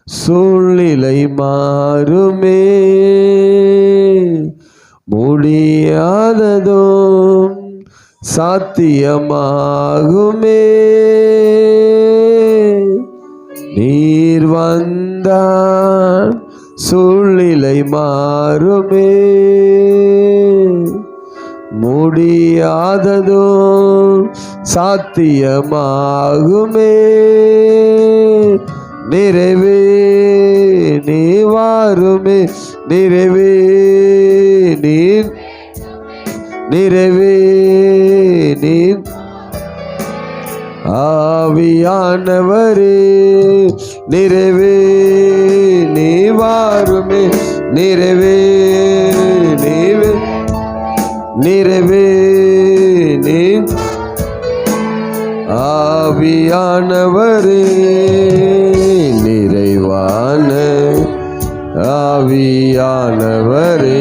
சூழ்நிலை மாறுமே, முடியாததும் சாத்தியமாகுமே. நீர் வந்தால் சூழ்நிலை மாறுமே, முடியாததும் சாத்தியமாகுமே. நிறைவே நீ வாருமே, நிறைவே நீ, நிறைவே நீ ஆவியானவரே, நிறைவே நீ வாருமே, நிறைவே நீவே, நிறைவே நீ ஆவியானவரே, நிறைவான ஆவியானவரே.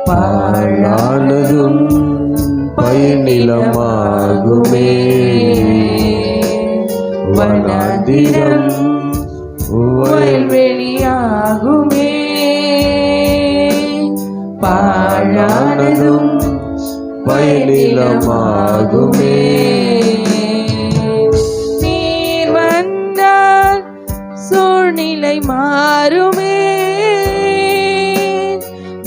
பாழானதும் பயனிலமாகுமே, வனாந்திரம் வயல்வெளியாகுமே. பாழானதும் பயனிலமாகுமே. நீர் வந்தால் சூழ்நிலை மாறுமே,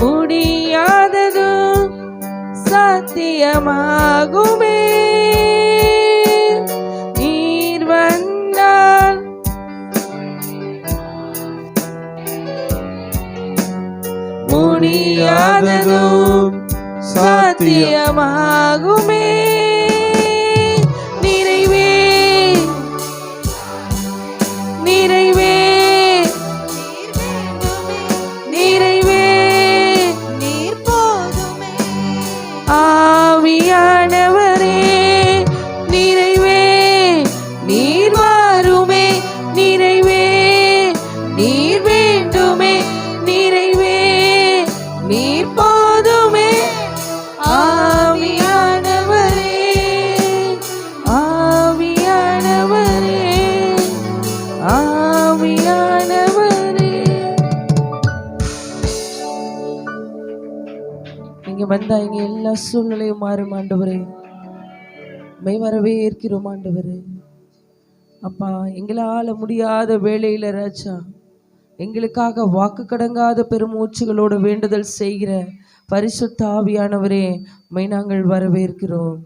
முடியாததும் சாத்தியமாகுமே. நீர் வந்தால் முடியாததும் சாத்தியமாகுமே. நிறைவே நிறைவே நிறைவே நீர் போதுமே. ஆவியானவரே நிறைவே நீர் வாருமே, நிறைவே நீர் வேண்டுமே, நிறைவே நீர் போதுமே. ஆவியானவரே ஆவியானவரே ஆவியானவரே. நீங்க வந்தா எங்க எல்லா சூழ்நிலையும் மாறும் ஆண்டவரே. மெய் வரவே இருக்கிறோம் ஆண்டவரே. அப்பா, எங்களால முடியாத வேளையில ராஜா எங்களுக்காக வாக்கு கடங்காத பெருமூச்சுகளோட வேண்டுதல் செய்கிற பரிசுத்த ஆவியானவரே, மை நாங்கள் வரவேற்கிறோம்.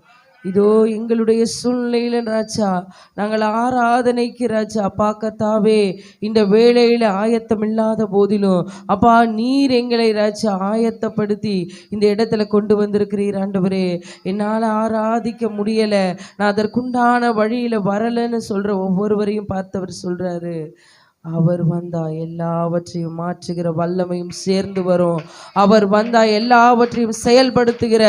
இதோ எங்களுடைய சூழ்நிலையில ராஜா நாங்கள் ஆராதனைக்கு ராஜா அப்பா கர்த்தாவே இந்த வேளையில ஆயத்தம் இல்லாத போதிலும் அப்பா நீர் எங்களை ராஜா ஆயத்தப்படுத்தி இந்த இடத்துல கொண்டு வந்திருக்கிறீர் ஆண்டவரே. என்னால் ஆராதிக்க முடியலை, நான் அதற்குண்டான வழியில வரலைன்னு சொல்ற ஒவ்வொருவரையும் பார்த்தவர் சொல்றாரு, அவர் வந்தா எல்லாவற்றையும் மாற்றுகிற வல்லமையும் சேர்ந்து வரும். அவர் வந்தா எல்லாவற்றையும் செயல்படுத்துகிற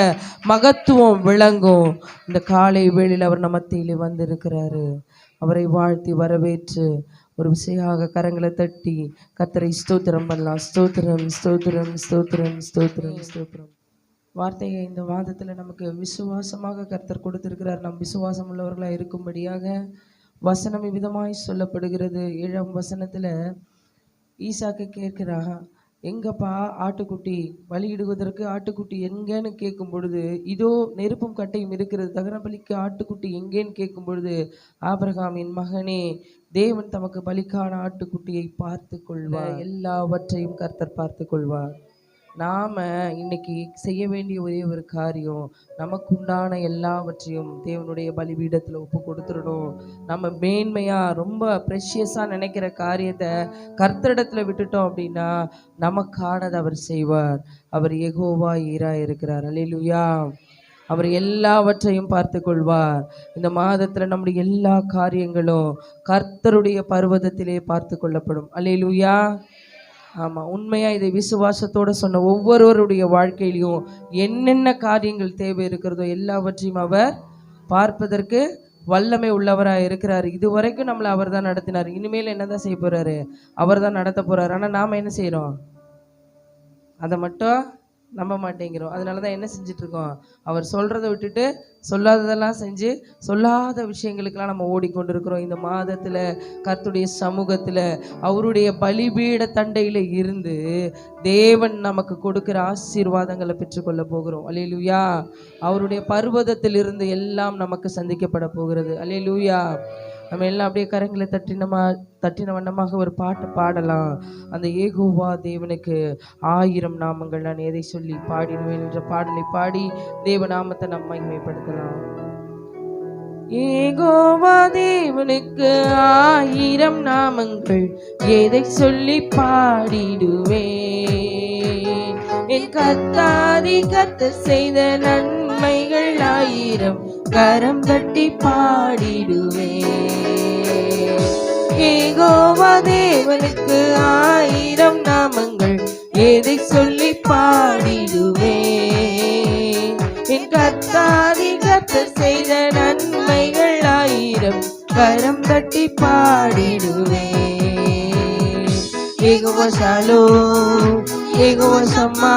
மகத்துவம் விளங்கும். இந்த காலை வேளையில் அவர் நம்ம மத்தியிலே வந்திருக்கிறாரு. அவரை வாழ்த்தி வரவேற்று ஒரு விசையாக கரங்களை தட்டி கர்த்தரை ஸ்தோத்திரம் பண்ணலாம். ஸ்தோத்திரம் ஸ்தோத்திரம் ஸ்தோத்திரம் ஸ்தோத்திரம் ஸ்தோத்திரம். வார்த்தையை இந்த வாதத்தில் நமக்கு விசுவாசமாக கர்த்தர் கொடுத்திருக்கிறார். நம் விசுவாசம் உள்ளவர்களாக இருக்கும்படியாக வசனம் விதமாய் சொல்லப்படுகிறது. 7ஆம் வசனத்தில் ஈசாக்கு கேட்கிறா, எங்கப்பா ஆட்டுக்குட்டி, பலியிடுவதற்கு ஆட்டுக்குட்டி எங்கேன்னு கேட்கும் பொழுது, இதோ நெருப்பும் கட்டையும் இருக்கிறது, தகன பலிக்கு ஆட்டுக்குட்டி எங்கேன்னு கேட்கும் பொழுது, ஆபிரகாம், என் மகனே, தேவன் தமக்கு பலிக்கான ஆட்டுக்குட்டியை பார்த்து கொள்வார், எல்லாவற்றையும் கர்த்தர் பார்த்து கொள்வார். நாம் இன்னைக்கு செய்ய வேண்டிய ஒரே ஒரு காரியம், நமக்கு உண்டான எல்லாவற்றையும் தேவனுடைய பலிபீடத்தில் ஒப்பு கொடுத்துடணும். நம்ம மேன்மையாக ரொம்ப ப்ரெஷியஸாக நினைக்கிற காரியத்தை கர்த்தரிடத்தில் விட்டுட்டோம் அப்படின்னா நமக்கானது அவர் செய்வார். அவர் யெகோவா ஈரா இருக்கிறார். அல்லேலூயா. அவர் எல்லாவற்றையும் பார்த்து கொள்வார். இந்த மாதத்தில் நம்முடைய எல்லா காரியங்களும் கர்த்தருடைய பர்வதத்திலே பார்த்து கொள்ளப்படும். அல்லேலூயா. ஆமாம், உண்மையாக இதை விசுவாசத்தோடு சொன்ன ஒவ்வொருவருடைய வாழ்க்கையிலையும் என்னென்ன காரியங்கள் தேவை இருக்கிறதோ எல்லாவற்றையும் அவர் பார்ப்பதற்கு வல்லமை உள்ளவராக இருக்கிறார். இதுவரைக்கும் நம்மளை அவர் தான் நடத்தினார். இனிமேல் என்ன தான் செய்ய போகிறாரு? அவர் தான் நடத்த போகிறார். ஆனால் நாம் என்ன செய்கிறோம்? அதை மட்டும் நம்ப மாட்டேங்கிறோம். அதனால தான் என்ன செஞ்சிட்ருக்கோம்? அவர் சொல்கிறத விட்டுட்டு சொல்லாததெல்லாம் செஞ்சு சொல்லாத விஷயங்களுக்கெல்லாம் நம்ம ஓடிக்கொண்டிருக்கிறோம். இந்த மாதத்தில் கர்த்தருடைய சமூகத்தில் அவருடைய பலிபீட தண்டையில் இருந்து தேவன் நமக்கு கொடுக்குற ஆசீர்வாதங்களை பெற்றுக்கொள்ள போகிறோம். அல்லேலூயா. அவருடைய பர்வதத்தில் இருந்து எல்லாம் நமக்கு சந்திக்கப்பட போகிறது. அல்லேலூயா. நம்ம எல்லாம் அப்படியே கரங்களை தட்டின வண்ணமாக ஒரு பாட்டு பாடலாம். அந்த யெகோவா தேவனுக்கு 1000 நாமங்கள் நான் எதை சொல்லி பாடிடுவேன் என்ற பாடலை பாடி தேவ நாமத்தை நம்ம மகிமைப்படுத்தலாம். யெகோவா தேவனுக்கு 1000 நாமங்கள் எதை சொல்லி பாடிடுவேன். என் கர்த்தாதி கர்த்தர் செய்த நன்மைகள் 1000 கரம் தட்டி பாடிடுவேன். யெகோவா தேவனுக்கு 1000 நாமங்கள் எதை சொல்லி பாடிடுவேன். என் கர்த்தாதி கர்த்தர் செய்த நன்மைகள் 1000 கரம் தட்டி பாடிடுவேன். யெகோவா ஷாலோம், யெகோவா ஷம்மா,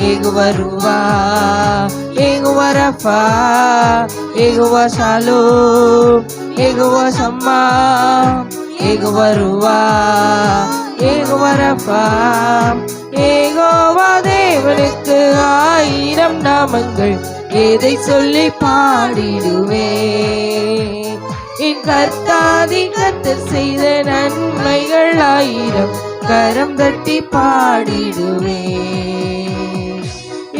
யெகோவா ரூவா, யெகோவா ரஃபா, யெகோவா ஷாலோம், யெகோவா ஷம்மா, யெகோவா ரூவா, யெகோவா ரஃபா. யெகோவா தேவனுக்கு 1000 நாமங்கள் எதை சொல்லி பாடிடுவேன். என் கர்த்தாதி கர்த்தர் செய்த நன்மைகள் 1000 கரம் தட்டி பாடிடுவேன்.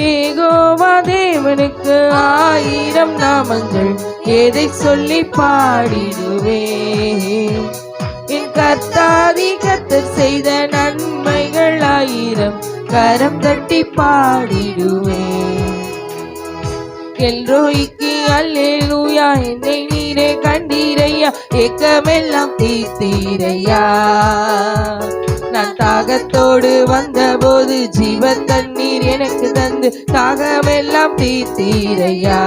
யெகோவா தேவனுக்கு 1000 நாமங்கள் எதை சொல்லி பாடிடுவேன். என் கர்த்தாதி கர்த்தர் செய்த நன்மைகள் 1000 கரம் தட்டி பாடிடுவேன். எல்ரோய்க்கு அல்லேலூயா, என்னை நீரே கண்டீரையா, ஏக்கமெல்லாம் தீர்த்தீரையா. நான் தாகத்தோடு வந்தபோது ஜீவ தண்ணீர் எனக்கு தந்து தாகமெல்லாம் தீர்த்தீரையா.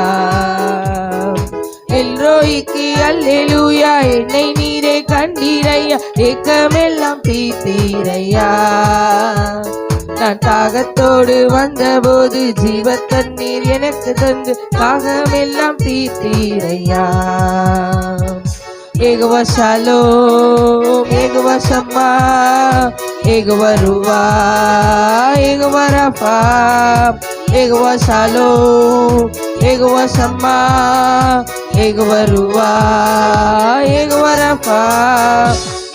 எல்ரோய்க்கு அல்லேலூயா, என்னை நீரே கண்டீரையா, ஏக்கமெல்லாம் தீர்த்தீரையா. நான் தாகத்தோடு வந்தபோது ஜீவ தண்ணீர் எனக்கு தந்து தாகமெல்லாம் தீர்த்தீரையா. யெகோவா ஷாலோம், யெகோவா ஷம்மா, யெகோவா ரூவா, யெகோவா ரஃபா, யெகோவா ஷாலோம், யெகோவா ஷம்மா, யெகோவா ரூவா, யெகோவா ரஃபா.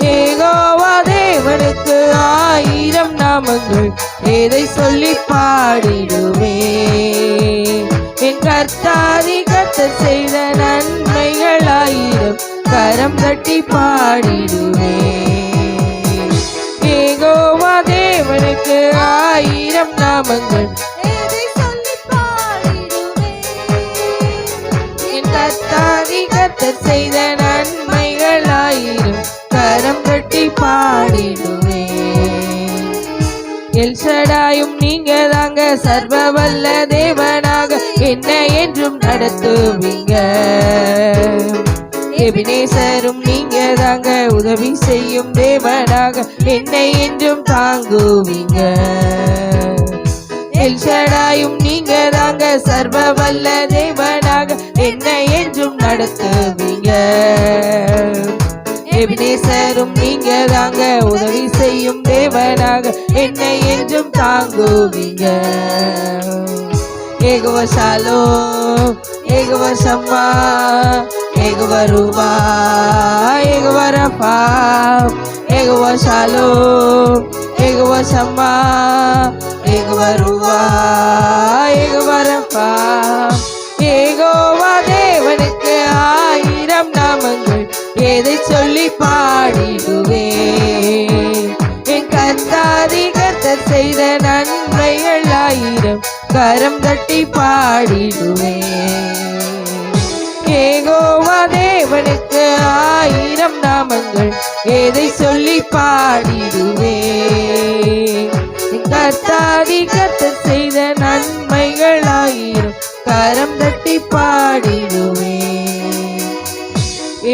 யெகோவா தேவனுக்கு 1000 நாமங்கள் எதை சொல்லி பாடிடுவேன். என் கர்த்தாதி கர்த்தர் செய்த நன்மைகள் 1000 கரம் தட்டி பாடிடுவேன். யெகோவா தேவனுக்கு 1000 நாமங்கள் எதை சொல்லி பாடிடுவேன். என் கர்த்தாதி கர்த்தர் செய்த நன்மைகள் 1000 கரம் தட்டி பாடிடுவேன். எல்ஷடாயும் நீங்க தாங்க, சர்வ வல்ல தேவனாக என்ன என்றும் நடத்துவீங்க. எபினேசரும் நீங்க தாங்க, உதவி செய்யும் தேவனாக என்னை என்றும் தாங்குவீங்க. எல்ஷடாயும் நீங்க தாங்க, சர்வ வல்ல தேவனாக என்னை என்றும் நடத்துவீங்க. எபினேசரும் நீங்க தாங்க, உதவி செய்யும் தேவனாக என்னை என்றும் தாங்குவீங்க. யெகோவா ஷாலோம், யெகோவா ஷம்மா, யெகோவா ரூவா, யெகோவா ரஃபா, யெகோவா ஷாலோம், யெகோவா ஷம்மா, யெகோவா ரூவா, யெகோவா ரஃபா. யெகோவா தேவனுக்கு 1000 நாமங்கள், எதை சொல்லி பாடிடுவேன். என் கர்த்தாதி கர்த்தர் செய்த நன்மைகள் 1000, கரம் தட்டி பாடிடுவேன். யெகோவா தேவனுக்கு 1000 நாமங்கள், எதை சொல்லி பாடிடுவேன். கர்த்தாதி கர்த்தர் செய்த நன்மைகள் 1000, கரம் தட்டி பாடிடுவேன்.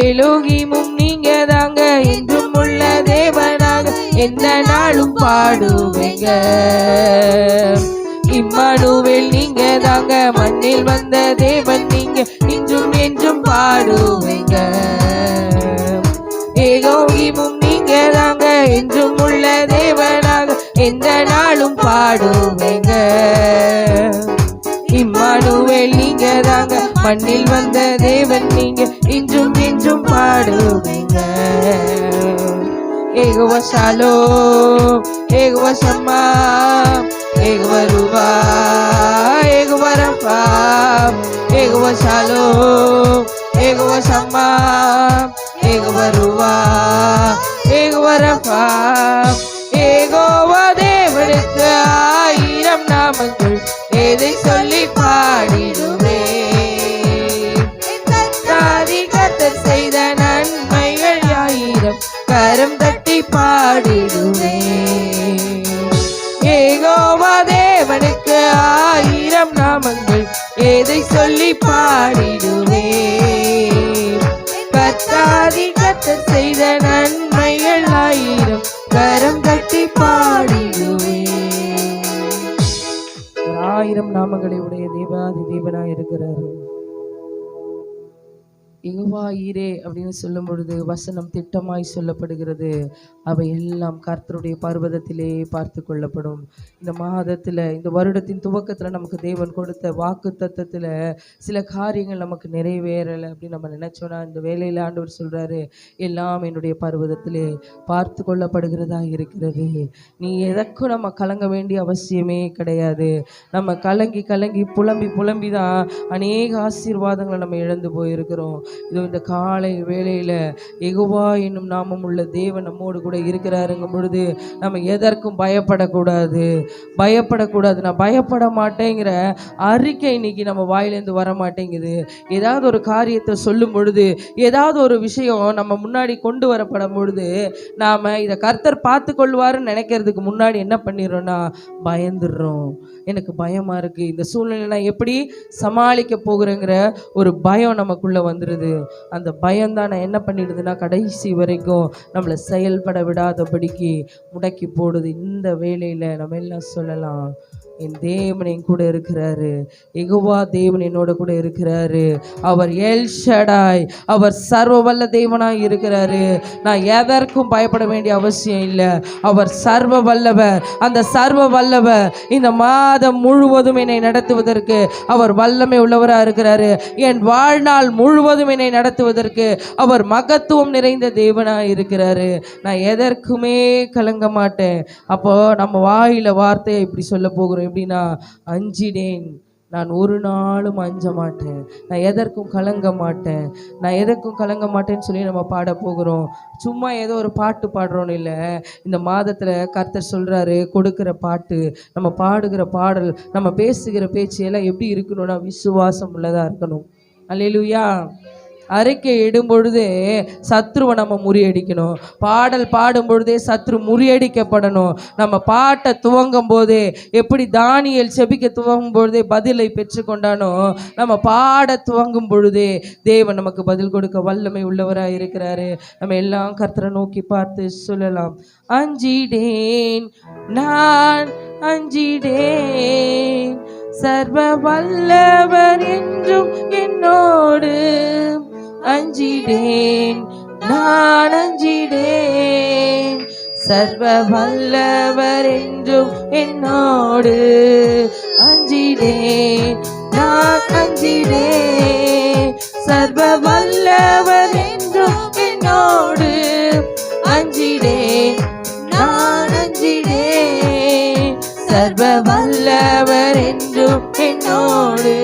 எலோகிமும் நீங்க தாங்க, என்றும் உள்ள தேவனாக எந்த நாளும் பாடுவேங்க. இம்மானுவேல் நீங்க தாங்க, மண்ணில் வந்த தேவன் நீங்க, இன்றும் என்றும் பாடுவேங்க. எலோகிமும் நீங்க தாங்க, என்றும் உள்ள தேவனாக எந்த நாளும் பாடுவேங்க. இம்மானுவேல் நீங்க தாங்க, மண்ணில் வந்த தேவன் நீங்க, இன்றும் என்றும் பாடுவீங்க. யெகோவா ஷாலோம், யெகோவா ஷம்மா, யெகோவா ரூவா, யெகோவா ரஃபா, யெகோவா ஷாலோம், யெகோவா ஷம்மா, யெகோவா ரூவா, யெகோவா ரஃபா. யெகோவா தேவனுக்கு 1000 நாமங்கள், எதை சொல்லி பாடிடுவேன். கர்த்தாதி கர்த்தர் செய்த நன்மைகள் 1000, கரம் தட்டி பாடிடுவேன். யெகோவா தேவனுக்கு 1000 நாமங்கள், எதை சொல்லி பாடிடுவேன். கர்த்தாதி கர்த்தர் செய்த நன்மைகள் 1000, கரம் தட்டி பாடிடுவேன். 1000 நாமங்களை உடைய தேவாதி தேவனாய் இருக்கிறாரு. யெகோவா ஈரே அப்படின்னு சொல்லும் பொழுது வசனம் திட்டமாய் சொல்லப்படுகிறது. அவை எல்லாம் கர்த்தருடைய பர்வதத்திலே பார்த்து கொள்ளப்படும். இந்த மாதத்தில், இந்த வருடத்தின் துவக்கத்தில் நமக்கு தேவன் கொடுத்த வாக்கு தத்தத்தில் சில காரியங்கள் நமக்கு நிறைவேறலை அப்படின்னு நம்ம நினச்சோன்னா, இந்த வேலையில் ஆண்டவர் சொல்கிறாரு, எல்லாம் என்னுடைய பர்வதத்திலே பார்த்து கொள்ளப்படுகிறதா இருக்கிறது. நீ எதற்கும் நம்ம கலங்க வேண்டிய அவசியமே கிடையாது. நம்ம கலங்கி கலங்கி புலம்பி தான் அநேக ஆசீர்வாதங்களை நம்ம இழந்து போயிருக்கிறோம். இதோ இந்த காலை வேளையில் யெகோவா என்னும் நாமம் உள்ள தேவன் நம்மோடு கூட இருக்கிறாருங்கும் பொழுது நம்ம எதற்கும் பயப்படக்கூடாது. நான் பயப்பட மாட்டேங்கிற அறிக்கை இன்னைக்கு நம்ம வாயிலேருந்து வர மாட்டேங்குது. ஏதாவது ஒரு காரியத்தை சொல்லும் பொழுது, ஏதாவது ஒரு விஷயம் நம்ம முன்னாடி கொண்டு வரப்படும் பொழுது, நாம் இதை கர்த்தர் பார்த்து கொள்வாருன்னு நினைக்கிறதுக்கு முன்னாடி என்ன பண்ணிடுறோன்னா பயந்துடுறோம். எனக்கு பயமாக இருக்குது, இந்த சூழ்நிலை நான் எப்படி சமாளிக்க போகிறேங்கிற ஒரு பயம் நமக்குள்ளே வந்துடுது. அந்த பயம்தான் நான் என்ன பண்ணிடுதுன்னா கடைசி வரைக்கும் நம்மளை செயல்பட விடாதபடிக்கு முடக்கி போடுது. இந்த வேளையில் நம்ம எல்லாம் சொல்லலாம், என் தேவன் என் கூட இருக்கிறாரு. யெகோவா தேவன் என்னோட கூட இருக்கிறாரு. அவர் எல் ஷடாய், அவர் சர்வ வல்ல தேவனாய் இருக்கிறாரு. நான் எதற்கும் பயப்பட வேண்டிய அவசியம் இல்லை. அவர் சர்வ வல்லவர். அந்த சர்வ வல்லவர் இந்த மாதம் முழுவதும் என்னை நடத்துவதற்கு அவர் வல்லமை உள்ளவராக இருக்கிறாரு. என் வாழ்நாள் முழுவதும் என்னை நடத்துவதற்கு அவர் மகத்துவம் நிறைந்த தேவனாய் இருக்கிறாரு. நான் எதற்குமே கலங்க மாட்டேன். அப்போ நம்ம வாயில வார்த்தையை இப்படி சொல்ல போகிறோம், எப்படின்னா, அஞ்சினேன், நான் ஒரு நாளும் அஞ்ச மாட்டேன், நான் எதற்கும் கலங்க மாட்டேன்னு சொல்லி நம்ம பாட போகிறோம். சும்மா ஏதோ ஒரு பாட்டு பாடுறோன்னு இல்லை. இந்த மாதத்தில் கர்த்தர் சொல்கிறாரு, கொடுக்குற பாட்டு, நம்ம பாடுகிற பாடல், நம்ம பேசுகிற பேச்சு எல்லாம் எப்படி இருக்கணும்னா விசுவாசம் உள்ளதாக இருக்கணும். அல்லேலூயா. அறிக்கை இடும் பொழுதே சத்ருவை நம்ம முறியடிக்கணும். பாடல் பாடும் பொழுதே சத்ரு முறியடிக்கப்படணும். நம்ம பாட்டை துவங்கும் போதே எப்படி தானியேல் செபிக்க துவங்கும் பொழுதே பதிலை பெற்றுக்கொண்டானோ, நம்ம பாட துவங்கும் பொழுதே தேவன் நமக்கு பதில் கொடுக்க வல்லமை உள்ளவராக இருக்கிறாரு. நம்ம எல்லாம் கர்த்தரை நோக்கி பார்த்து சொல்லலாம், அஞ்சிடேன் நான் அஞ்சிடேன், சர்வ வல்லவர் என்றும் என்னோடு. அஞ்சிடேன் நான் அஞ்சிடேன், சர்வ வல்லவர் என்றும் என்னோடு. அஞ்சிடேன் நான் அஞ்சிடேன், சர்வ வல்லவர் என்றும் என்னோடு. அஞ்சிடேன் நான் அஞ்சிடேன், சர்வ வல்லவர் என்றும் என்னோடு.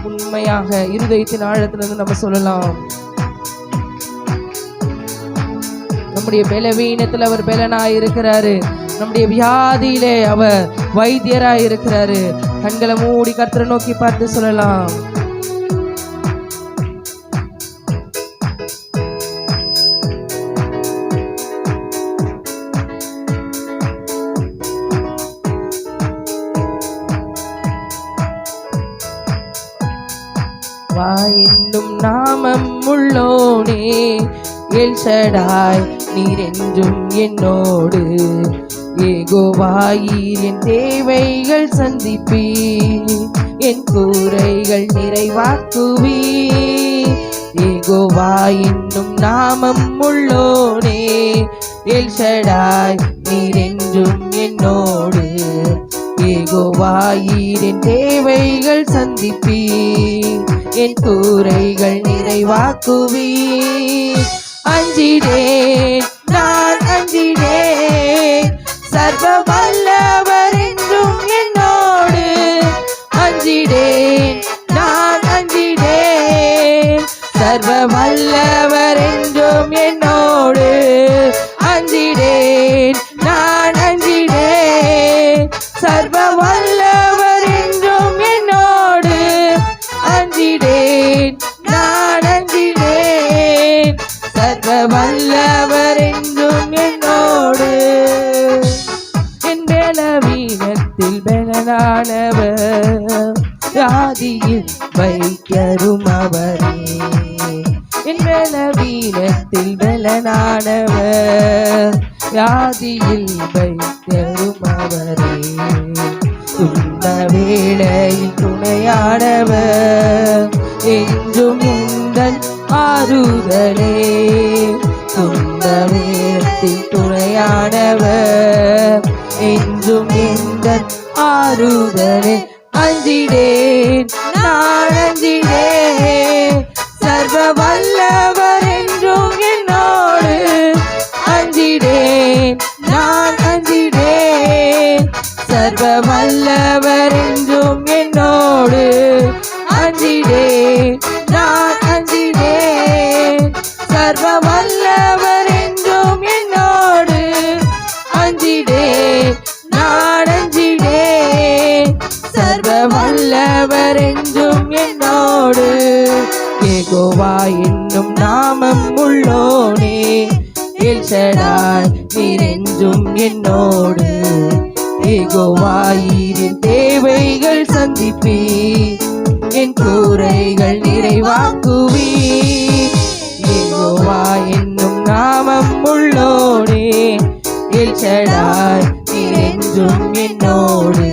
உண்மையாக இருதயத்தின் ஆழத்திலிருந்து நம்ம சொல்லலாம், நம்முடைய பலவீனத்தில் அவர் பலனாய் இருக்கிறாரு, நம்முடைய வியாதியிலே அவர் வைத்தியராய் இருக்கிறாரு. கண்களை மூடி கர்த்தரை நோக்கி பார்த்து சொல்லலாம், வா என்னும் நாமம் உள்ளோனே, எல் ஷடாய் நீர் என்றும் என்னோடு. யெகோவாயீர் என் தேவைகள் சந்திப்பீ, என் கூரைகள் நிறைவாக்குவீ. யெகோவா என்னும் நாமம் உள்ளோனே, எல் ஷடாய் நீர் என்றும் என்னோடு. யெகோவாயீர் என் தேவைகள் சந்திப்பீ, என் கூரைகள் நிறைவாக்குவீ. அஞ்சிடேன் நான் அஞ்சிடேன், சர்வ வல்லவர் என்றும் என்னோடு. அஞ்சிடேன் நான் அஞ்சிடேன், சர்வ வல்லவர் என்றும் என்னோடு. அஞ்சிடேன் நான் அஞ்சிடேன், சர்வ வல்லவர் என்றும் என்னோடு. அஞ்சிடேன் நான் அஞ்சிடேன், சர்வ வல்லவர் என்றும் என்னோடு. என் பலவீனத்தில் பலனானவர், வியாதியில் வைக்கரும் அவரே. என் பலவீனத்தில் பலனானவர், வியாதியில் வைக்கரும் அவரே. துன்ப வேளையில் துணையானவர், என்றும் உந்தன் ஆறுதலே. துன்ப வேளையில் துணையானவர், என்றும் எந்தன் ஆறுதலே. அஞ்சிடேன் நான் அஞ்சிடேன், சர்வ வல்லவர் என்றும் என்னோடு. அஞ்சிடேன் நான் அஞ்சிடேன், சர்வ வல்லவர் என்றும் என்னோடு. அஞ்சிடேன் நான் அஞ்சிடேன், சர்வ வல்லவர் என்றும் என்னோடு. அஞ்சிடேன் நான் அஞ்சிடேன், சர்வ வல்லவர் என்றும் என்னோடு. யெகோவா என்னும் நாமம் உள்ளோனே, எல் ஷடாய் நீர் என்றும் என்னோடு. யெகோவாயீர் என் தேவைகள் சந்திப்பீ, என் கூரைகள் நிறைவாக்குவீ. யெகோவா என்னும் நாமம் உள்ளோனே, எல் ஷடாய் நீர் என்றும் என்னோடு.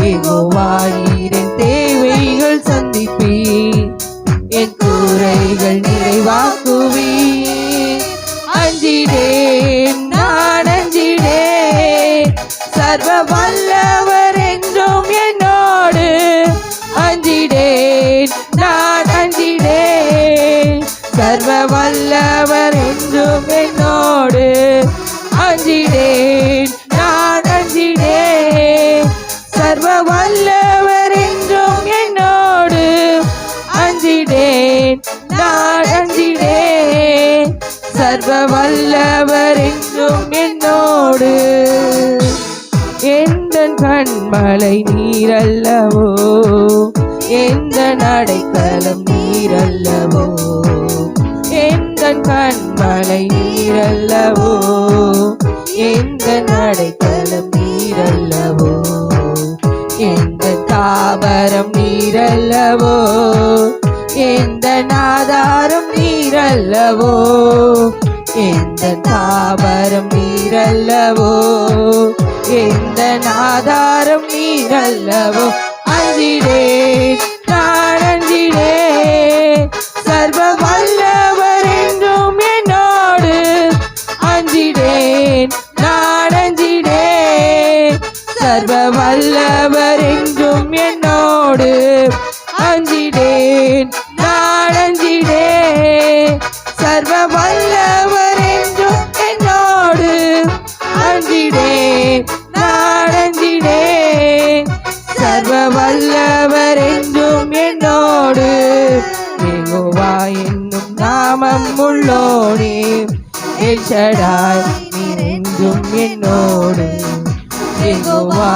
யெகோவாயீர் என் தேவைகள் சந்திப்பீ, என் கூரைகள் நிறைவாக்குவீ. அஞ்சிடேன் நான் அஞ்சிடேன், சர்வ வல்லவர் என்றும் என்னோடு. அஞ்சிடேன் நான் அஞ்சிடேன், சர்வ வல்லவர் என்றும் என்னோடு. அஞ்சிடேன் நான் அஞ்சிடேன், சர்வ வல்லவர் என்றும் என்னோடு. அஞ்சிடேன் நான் அஞ்சிடேன், சர்வ வல்லவர் என்றும் என்னோடு. எந்தன் கண்மலை நீரல்லவோ, எந்த அடைக்கலம் நீரல்லவோ, எந்த கண்மலை நீரல்லவோ, எந்த அடைக்கலம் நீரல்லவோ, எந்த தாவரம் நீரல்லவோ, எந்த ஆதாரம் நீரல்லவோ, எந்த தாவரம் நீரல்லவோ, எந்த ஆதாரம் நீரல்லவோ. அஞ்சிடேன் நான் அஞ்சிடேன், சர்வ வல்லவர் என்றும் என்னோடு. அஞ்சிடேன் நான் அஞ்சிடேன், சர்வ வல்லவர் என்றும் என்னோடு. அஞ்சிடேன் நான் அஞ்சிடேன், சர்வ வல்லவர் என்றும் என்னோடு. அஞ்சிடேன் நான் அஞ்சிடேன், சர்வ வல்லவர் என்றும் என்னோடு. யெகோவா என்னும் நாமம் உள்ளோனே, எல் ஷடாய் நீர் என்றும் என்னோடு. யெகோவா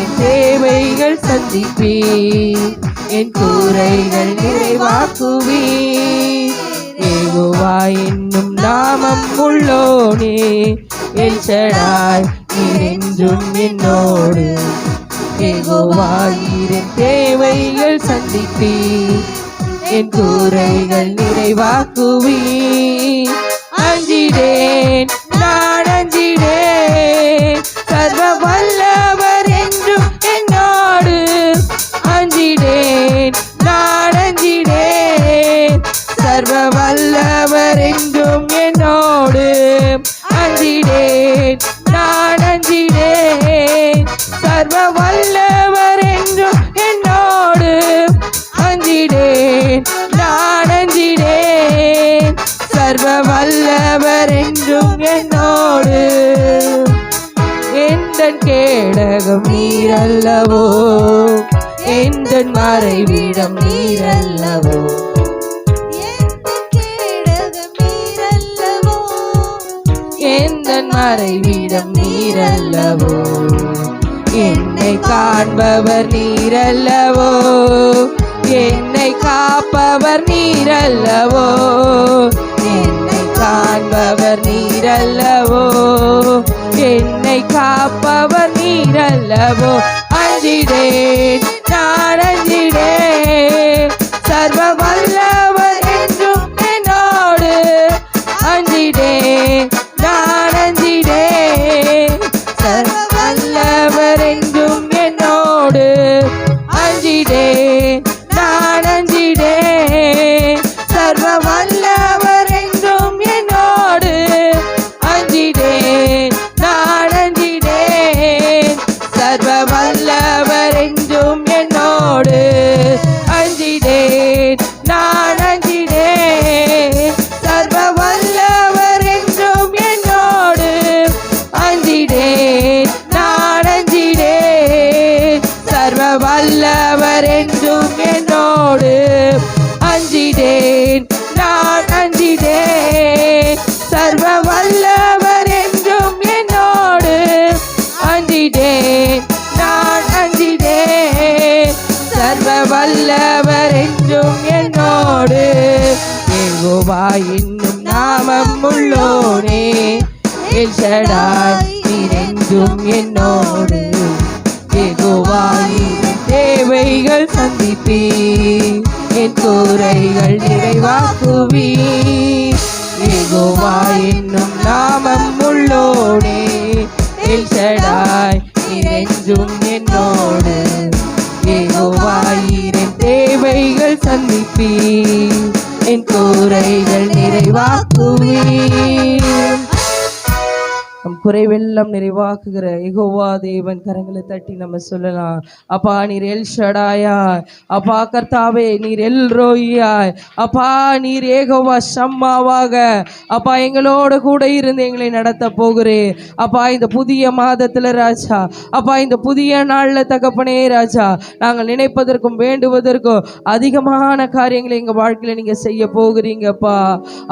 என் தேவைகள் சந்திப்பீர், என் குறைகள் நிறைவாக்குவீர். யெகோவா என்னும் நாமம் உள்ளோனே, எல் ஷடாய் நீர் என்றும் என்னோடு. யெகோவா என் தேவைகள் சந்திப்பீர், என் குறைகள் நிறைவாக்குவீர். அஞ்சிடேன் நான் அஞ்சிடேன், சர்வ வல்லவர் என்றும் என்னோடு. அஞ்சிடேன் நான் அஞ்சிடேன், சர்வ வல்லவர் என்றும் என்னோடு. அஞ்சிடேன் நான் அஞ்சிடேன், சர்வ வல்லவர் என்றும் என்னோடு. அஞ்சிடேன் நான் அஞ்சிடேன், சர்வ வல்லவர் என்றும் என்னோடு. எந்தன் கேடகம் நீரல்லவோ, எந்தன் மறைவிடம் நீரல்லவோ, எந்தன் மறைவிடம் நீரல்லவோ. என்னை காண்பவர் நீரல்லவோ, என்னை காப்பவர் நீரல்லவோ, என்னை காண்பவர் நீரல்லவோ, என்னை காப்பவர் நீரல்லவோ. அஞ்சிடேன் நான் அஞ்சிடேன், சர்வ வல்லவர் என்றும் என்னோடு. அஞ்சிடேன் நான் அஞ்சிடேன், சர்வ வல்லவர் என்றும் என்னோடு. அஞ்சிடேன் நான் அஞ்சிடேன், சர்வ வல்லவர் என்றும் என்னோடு. அஞ்சிடேன் நான் அஞ்சிடேன், சர்வ வல்லவர் என்றும் என்னோடு. அஞ்சிடேன் நான் அஞ்சிடேன், சர்வ வல்லவர் என்றும் என்னோடு. அஞ்சிடேன் நான் அஞ்சிடேன், சர்வ வல்லவர் என்றும் என்னோடு. அஞ்சிடேன் நான் அஞ்சிடேன், சர்வ வல்லவர் என்றும் என்னோடு. அஞ்சிடேன் நான் அஞ்சிடேன், சர்வ வல்லவர் என்றும் என்னோடு. யெகோவா என்னும் நாமம் உள்ளோனே, எல் ஷடாய் நீர் என்றும் என்னோடு. யெகோவா என் தேவைகள் சந்திப்பீர், என் குறைகள் நிறைவாக்குவீர். யெகோவா என்னும் நாமம் உள்ளோனே, எல் ஷடாய் நீர் என்றும் என்னோடு. யெகோவா என் தேவைகள் சந்திப்பீர், என் குறைகள் நிறைவாக்குவீர். நம் குறைவெல்லாம் நிறைவாக்குகிற யெகோவா தேவன் கரங்களை தட்டி நம்ம சொல்லலாம். அப்பா நீர் எல் ஷடாயாய், அப்பா கர்த்தாவே நீர் எல் ரோயாய், அப்பா நீர் யெகோவா ஷம்மாவாக அப்பா எங்களோட கூட இருந்து எங்களை நடத்த போகிறேன். அப்பா இந்த புதிய மாதத்துல ராஜா, அப்பா இந்த புதிய நாள்ல தகப்பனே ராஜா, நாங்கள் நினைப்பதற்கும் வேண்டுவதற்கும் அதிகமான காரியங்களை எங்க வாழ்க்கையில நீங்க செய்ய போகிறீங்கப்பா.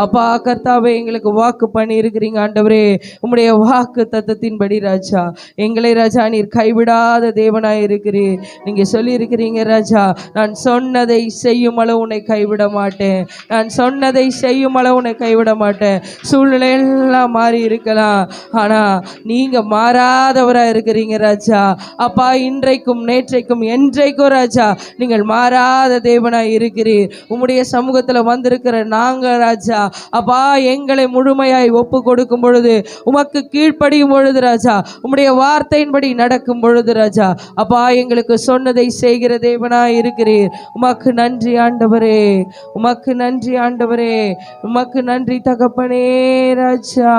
அப்பா கர்த்தாவே எங்களுக்கு வாக்கு பண்ணி இருக்கிறீங்க ஆண்டவரே. உம்முடைய வாக்கு தத்தத்தின்படி ராஜா எங்களை ராஜா நீர் கைவிடாத தேவனாய் இருக்கிறீர். நீங்க சொல்லி இருக்கிறீங்க ராஜா, நான் சொன்னதை செய்யும் அளவு உன்னை கைவிட மாட்டேன், நான் சொன்னதை செய்யும் அளவு உன்னை கைவிட மாட்டேன். சூழ்நிலை எல்லாம் மாறி இருக்கலாம், ஆனா நீங்க மாறாதவரா இருக்கிறீங்க ராஜா. அப்பா, இன்றைக்கும் நேற்றைக்கும் என்றைக்கும் ராஜா நீங்கள் மாறாத தேவனாய் இருக்கிறீர். உம்முடைய சமூகத்துல வந்திருக்கிற நாங்க ராஜா அப்பா, எங்களை முழுமையாய் ஒப்பு கொடுக்கும் பொழுது, உமக்கு கீழ்ப்படியும் பொழுது ராஜா, உம்முடைய வார்த்தையின்படி நடக்கும் பொழுது ராஜா அப்பா, எங்களுக்கு சொன்னதை செய்கிற தேவனாய் இருக்கிறீர். உமக்கு நன்றி ஆண்டவரே, உமக்கு நன்றி ஆண்டவரே, உமக்கு நன்றி தகப்பனே ராஜா.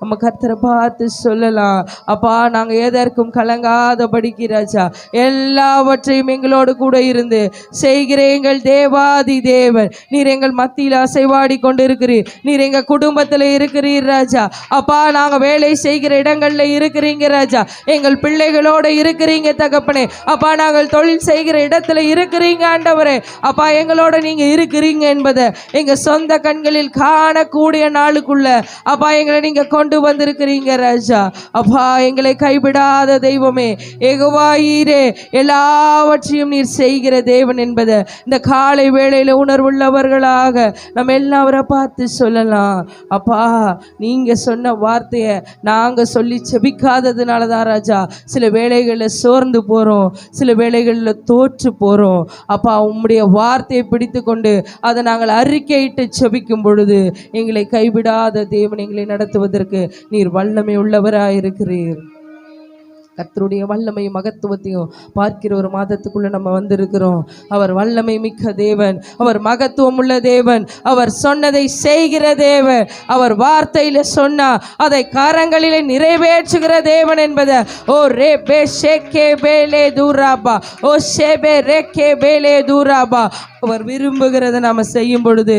நம்ம கர்த்தரை பார்த்து சொல்லலாம், அப்பா நாங்க எதற்கும் கலங்காதபடிக்கு ராஜா எல்லாவற்றையும் எங்களோடு கூட இருந்து செய்கிற எங்கள் தேவாதி தேவன் நீர் எங்கள் மத்தியில் அசைவாடி கொண்டு இருக்கிறீர். நீர் எங்க குடும்பத்தில் இருக்கிறீர் ராஜா. அப்பா, நாங்க வேலை செய்கிற இடங்கள்ல இருக்கிறீங்க ராஜா, எங்கள் பிள்ளைகளோட இருக்கிறீங்க தகப்பனே. அப்பா, நாங்கள் தொழில் செய்கிற இடத்துல இருக்கிறீங்க ஆண்டவரே. அப்பா, எங்களோட நீங்க இருக்கிறீங்க என்பதை எங்க சொந்த கண்களில் காணக்கூடிய நாளுக்குள்ள அப்பா எங்களை நீங்க கொண்டு வந்திருக்கிறீங்க ராஜா. அப்பா, எங்களை கைவிடாத தெய்வமே, யெகோவாயீரே, எல்லாவற்றையும் நீர் செய்கிற தேவன் என்பதை இந்த காலை வேளையில உணர்வுள்ளவர்களாக நம்ம எல்லாவரை பார்த்து சொல்லலாம். அப்பா, நீங்க சொன்ன வார்த்தையை நாங்க சொல்லி செபிக்காததுனால தான் ராஜா சில வேளைகளில் சோர்ந்து போறோம், சில வேளைகளில் தோற்று போறோம். அப்பா, உம்முடைய வார்த்தையை பிடித்து கொண்டு அதை நாங்கள் அறிக்கையிட்டு செபிக்கும் பொழுது எங்களை கைவிடாத தேவன் எங்களை நடத்துவதற்கு நீர் வல்லமை உள்ளவராயிருக்கிறீர். கர்த்தருடைய வல்லமையும் மகத்துவத்தையும் பார்க்கிற ஒரு மாதத்துக்குள்ள நம்ம வந்திருக்கிறோம். அவர் வல்லமை மிக்க தேவன், அவர் மகத்துவம் உள்ள தேவன், அவர் சொன்னதை செய்கிற தேவன், அவர் வார்த்தையில சொன்னா அதை கரங்களிலே நிறைவேற்றுகிற தேவன் என்பதை ஓ ரே பே ஷேகே பேலே தூராபா, ஓ ஷேபே ரேகே பேலே தூராபா, அவர் விரும்புகிறத நாம செய்யும் பொழுது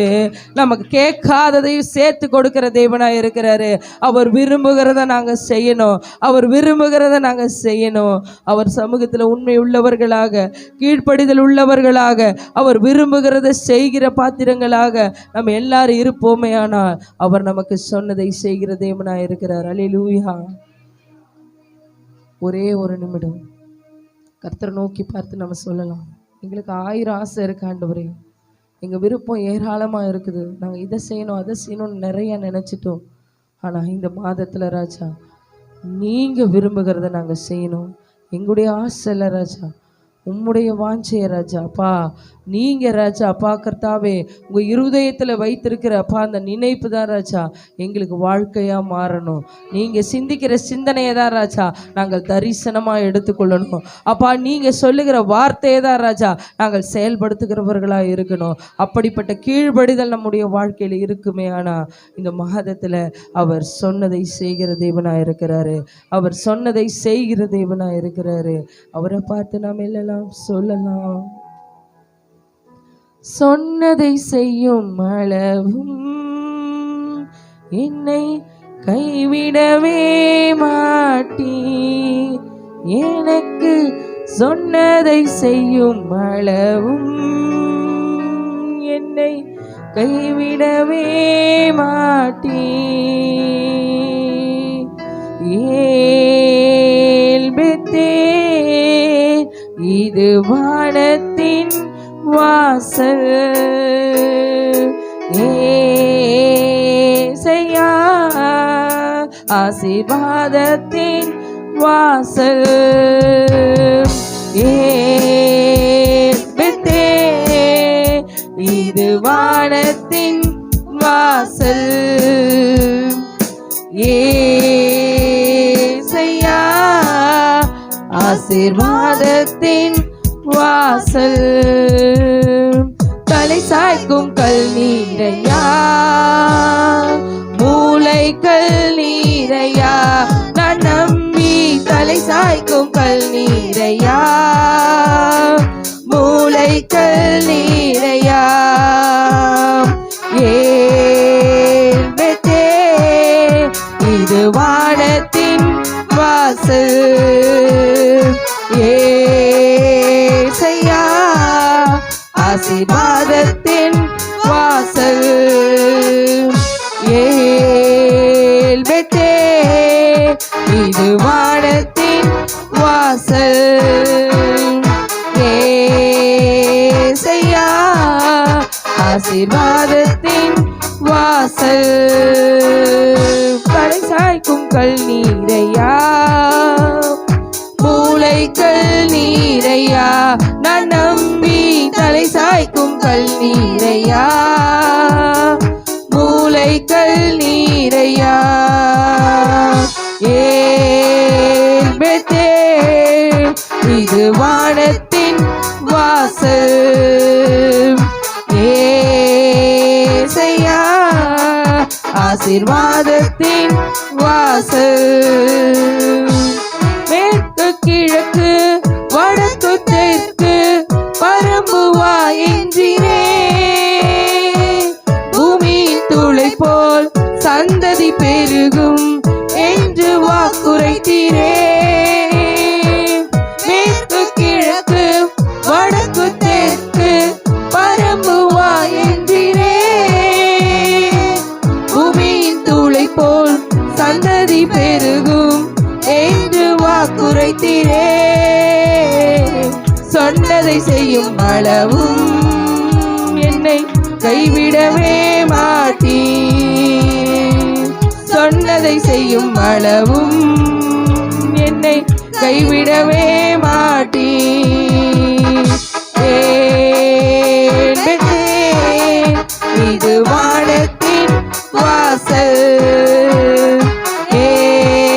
நமக்கு கேட்காததையும் சேர்த்து கொடுக்கிற தேவனாய் இருக்கிறாரு. அவர் விரும்புகிறத நாங்க செய்யணும், அவர் விரும்புகிறத நாங்க செய்யணும். அவர் சமூகத்துல உண்மை உள்ளவர்களாக, கீழ்ப்படிதல் உள்ளவர்களாக, அவர் விரும்புகிறத செய்கிற பாத்திரங்களாக நம்ம எல்லாரும் இருப்போமே. ஆனால் அவர் நமக்கு சொன்னதை செய்கிற தேவனாய் இருக்கிறார். அல்லேலூயா. ஒரே ஒரு நிமிடம் கர்த்தரை நோக்கி பார்த்து நம்ம சொல்லலாம், எங்களுக்கு 1000 ஆசை இருக்கு ஆண்டவரே, எங்கள் விருப்பம் ஏராளமாக இருக்குது, நாங்கள் இதை செய்யணும் அதை செய்யணும்னு நிறையா நினச்சிட்டோம். ஆனால் இந்த மாதத்தில் ராஜா நீங்கள் விரும்புகிறத நாங்கள் செய்யணும். எங்களுடைய ஆசை இல்லை ராஜா, உம்முடைய வாஞ்சைய ராஜா. அப்பா, நீங்கள் ராஜா அப்பா கர்த்தாவே உங்கள் இருதயத்தில் வைத்திருக்கிற அப்பா அந்த நினைப்பு தான் ராஜா எங்களுக்கு வாழ்க்கையாக மாறணும். நீங்கள் சிந்திக்கிற சிந்தனையை தான் ராஜா நாங்கள் தரிசனமாக எடுத்துக்கொள்ளணும். அப்பா, நீங்கள் சொல்லுகிற வார்த்தையை தான் ராஜா நாங்கள் செயல்படுத்துகிறவர்களாக இருக்கணும். அப்படிப்பட்ட கீழ்ப்படிதல் நம்முடைய வாழ்க்கையில் இருக்குமே. ஆனால் இந்த மாதத்தில் அவர் சொன்னதை செய்கிற தேவனாக இருக்கிறாரு, அவர் சொன்னதை செய்கிற தேவனாக இருக்கிறாரு. அவரை பார்த்து நாம் எல்லாம் சொல்லலாம், சொன்னதை செய்யும் அளவும் என்னை கைவிடவே மாட்டீ, எனக்கு சொன்னதை செய்யும் அளவும் என்னை கைவிடவே மாட்டீ. இது வானத்தின் வாசல், ஏசையா ஆசீர்வாதத்தின் வாசல், இது வானத்தின் வாசல், ஏசையா ஆசீர்வாதத்தின் வாசல். தலை சாய்க்கும் கல் நீரையா, மூளை கல் நீரையா, நான் நம்பி தலை சாய்க்கும் கல் நீரையா, மூளை கல் நீரையா. இது வானத்தின் வாசல், ஏசையா ஆசீர்வாதத்தின் வாசல், ஏல் பெத்தேல் இது வானத்தின் வாசல். ஏசையா ஆசீர்வாதத்தின் வாசல். தலை சாய்க்கும் கல் நீரையா, மூளைக்கல் நீரையா, நான் நம்பி தலை சாய்க்கும் கல் நீரையா, மூளைக்கல் நீரையா. ஏல் பெத்தேல் இது வானத்தின் வாசல். ஏசையா ஆசீர்வாதத்தின் வாசல். மேற்கு கிழக்கு வடக்கு தெற்கு பரம்புவா என்றினே, பூமியின் துளை போல் சந்ததி பெருகும் என்று வாக்குரைத்தீரே. மேற்கு கிழக்கு வடக்கு தெற்கு பரம்புவா என்றினே, பூமியின் துளை போல் சந்ததி பெருகும் என்று வாக்குரைத்தீரே. சொன்னதை செய்யும் அளவும் என்னை கைவிடவே மாட்டீர். சொன்னதை செய்யும் அளவும் என்னை கைவிடவே மாட்டீர். இது வானத்தின் வாசல்.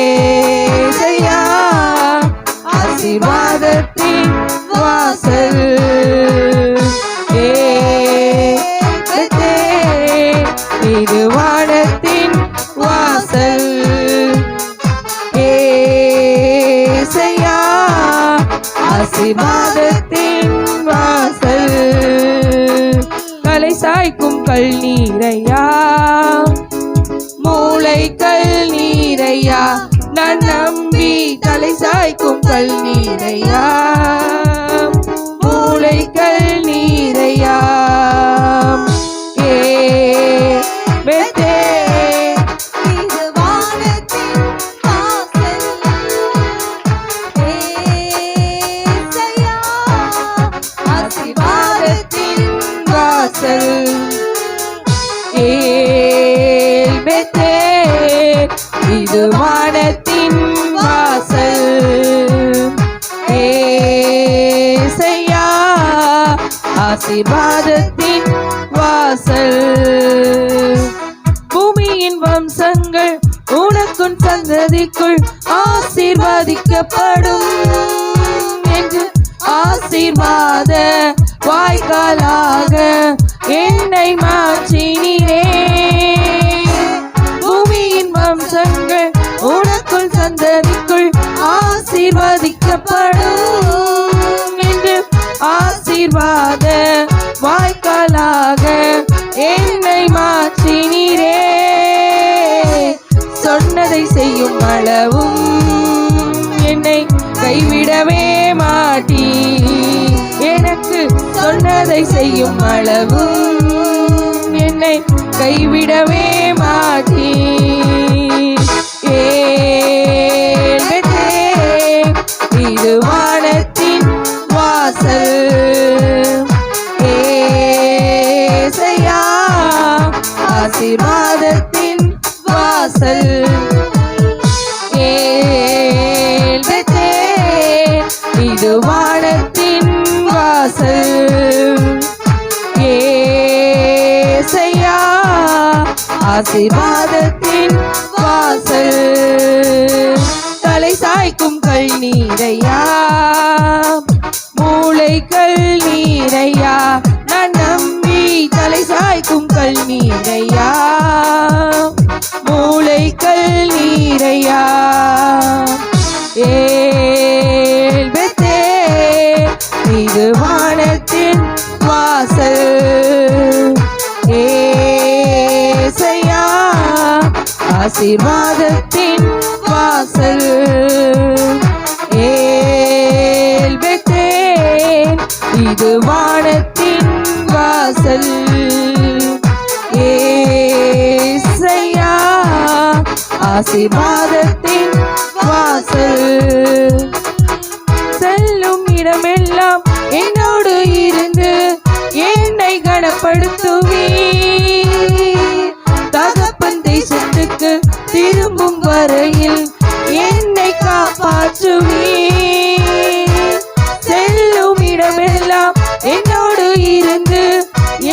ஏசையா ஆசீர்வாதத்தின் வாசல். இது வானத்தின் வாசல். ஏசையா ஆசீர்வாதத்தின் வாசல். தலை சாய்க்கும் கல் நீரையா, மூளைக்கல் நீரையா, நான் நம்பி தலை சாய்க்கும் கல் நீரையா, மூளைக்கல் நீரையா. இது வானத்தின் வாசல். ஏசையா ஆசீர்வாதத்தின் வாசல். ஏல் பெத்தேல் இது வானத்தின் வாசல். ஏசையா ஆசீர்வாதத்தின் வாசல். பூமியின் வம்சங்கள் உனக்குன் சந்ததிக்குள் ஆசீர்வதிக்கப்படும் என்று ஆசீர்வாத வாய்க்காலாக என்னை மாற்றினீரே. பூமியின் வம்சங்கள் உனக்குள் சந்ததிக்குள் ஆசீர்வதிக்கப்படும் என்று ஆசீர்வாத வாய்க்காலாக என்னை மாற்றினீரே. சொன்னதை செய்யும் அளவும் என்னை கைவிடவே மாட்டீர். எனக்கு சொன்னதை செய்யும் அளவும் என்னை கைவிடவே மாட்டீர். ஏல் பெத்தேல் இது வானத்தின் வாசல். ஏசையா ஆசீர்வாதத்தின் வாசல். ஏல் பெத்தேல் இது வானத்தின் வாசல். ஏசையா ஆசீர்வாதத்தின் வாசல். தலை சாய்க்கும் கல் நீரையா, மூளைக்கல் நீரையா, நான் நம்பி தலை சாய்க்கும் கல் நீரையா, மூளைக்கல் நீரையா. ஏல் பெத்தேல் இது வானத்தின் வாசல். ஏசையா ஆசீர்வாதத்தின் வாசல். ஏல் பெத்தேல் இது வானத்தின் வாசல். ஏசையா ஆசீர்வாதத்தின் வாசல். செல்லும் இடமெல்லாம் என்னோடு இருந்து என்னை கனப்படுத்துவே. தகப்பன் தேசத்துக்கு திரும்பும் வரையில் என்னை காப்பாற்றுவே. செல்லும் இடமெல்லாம் என்னோடு இருந்து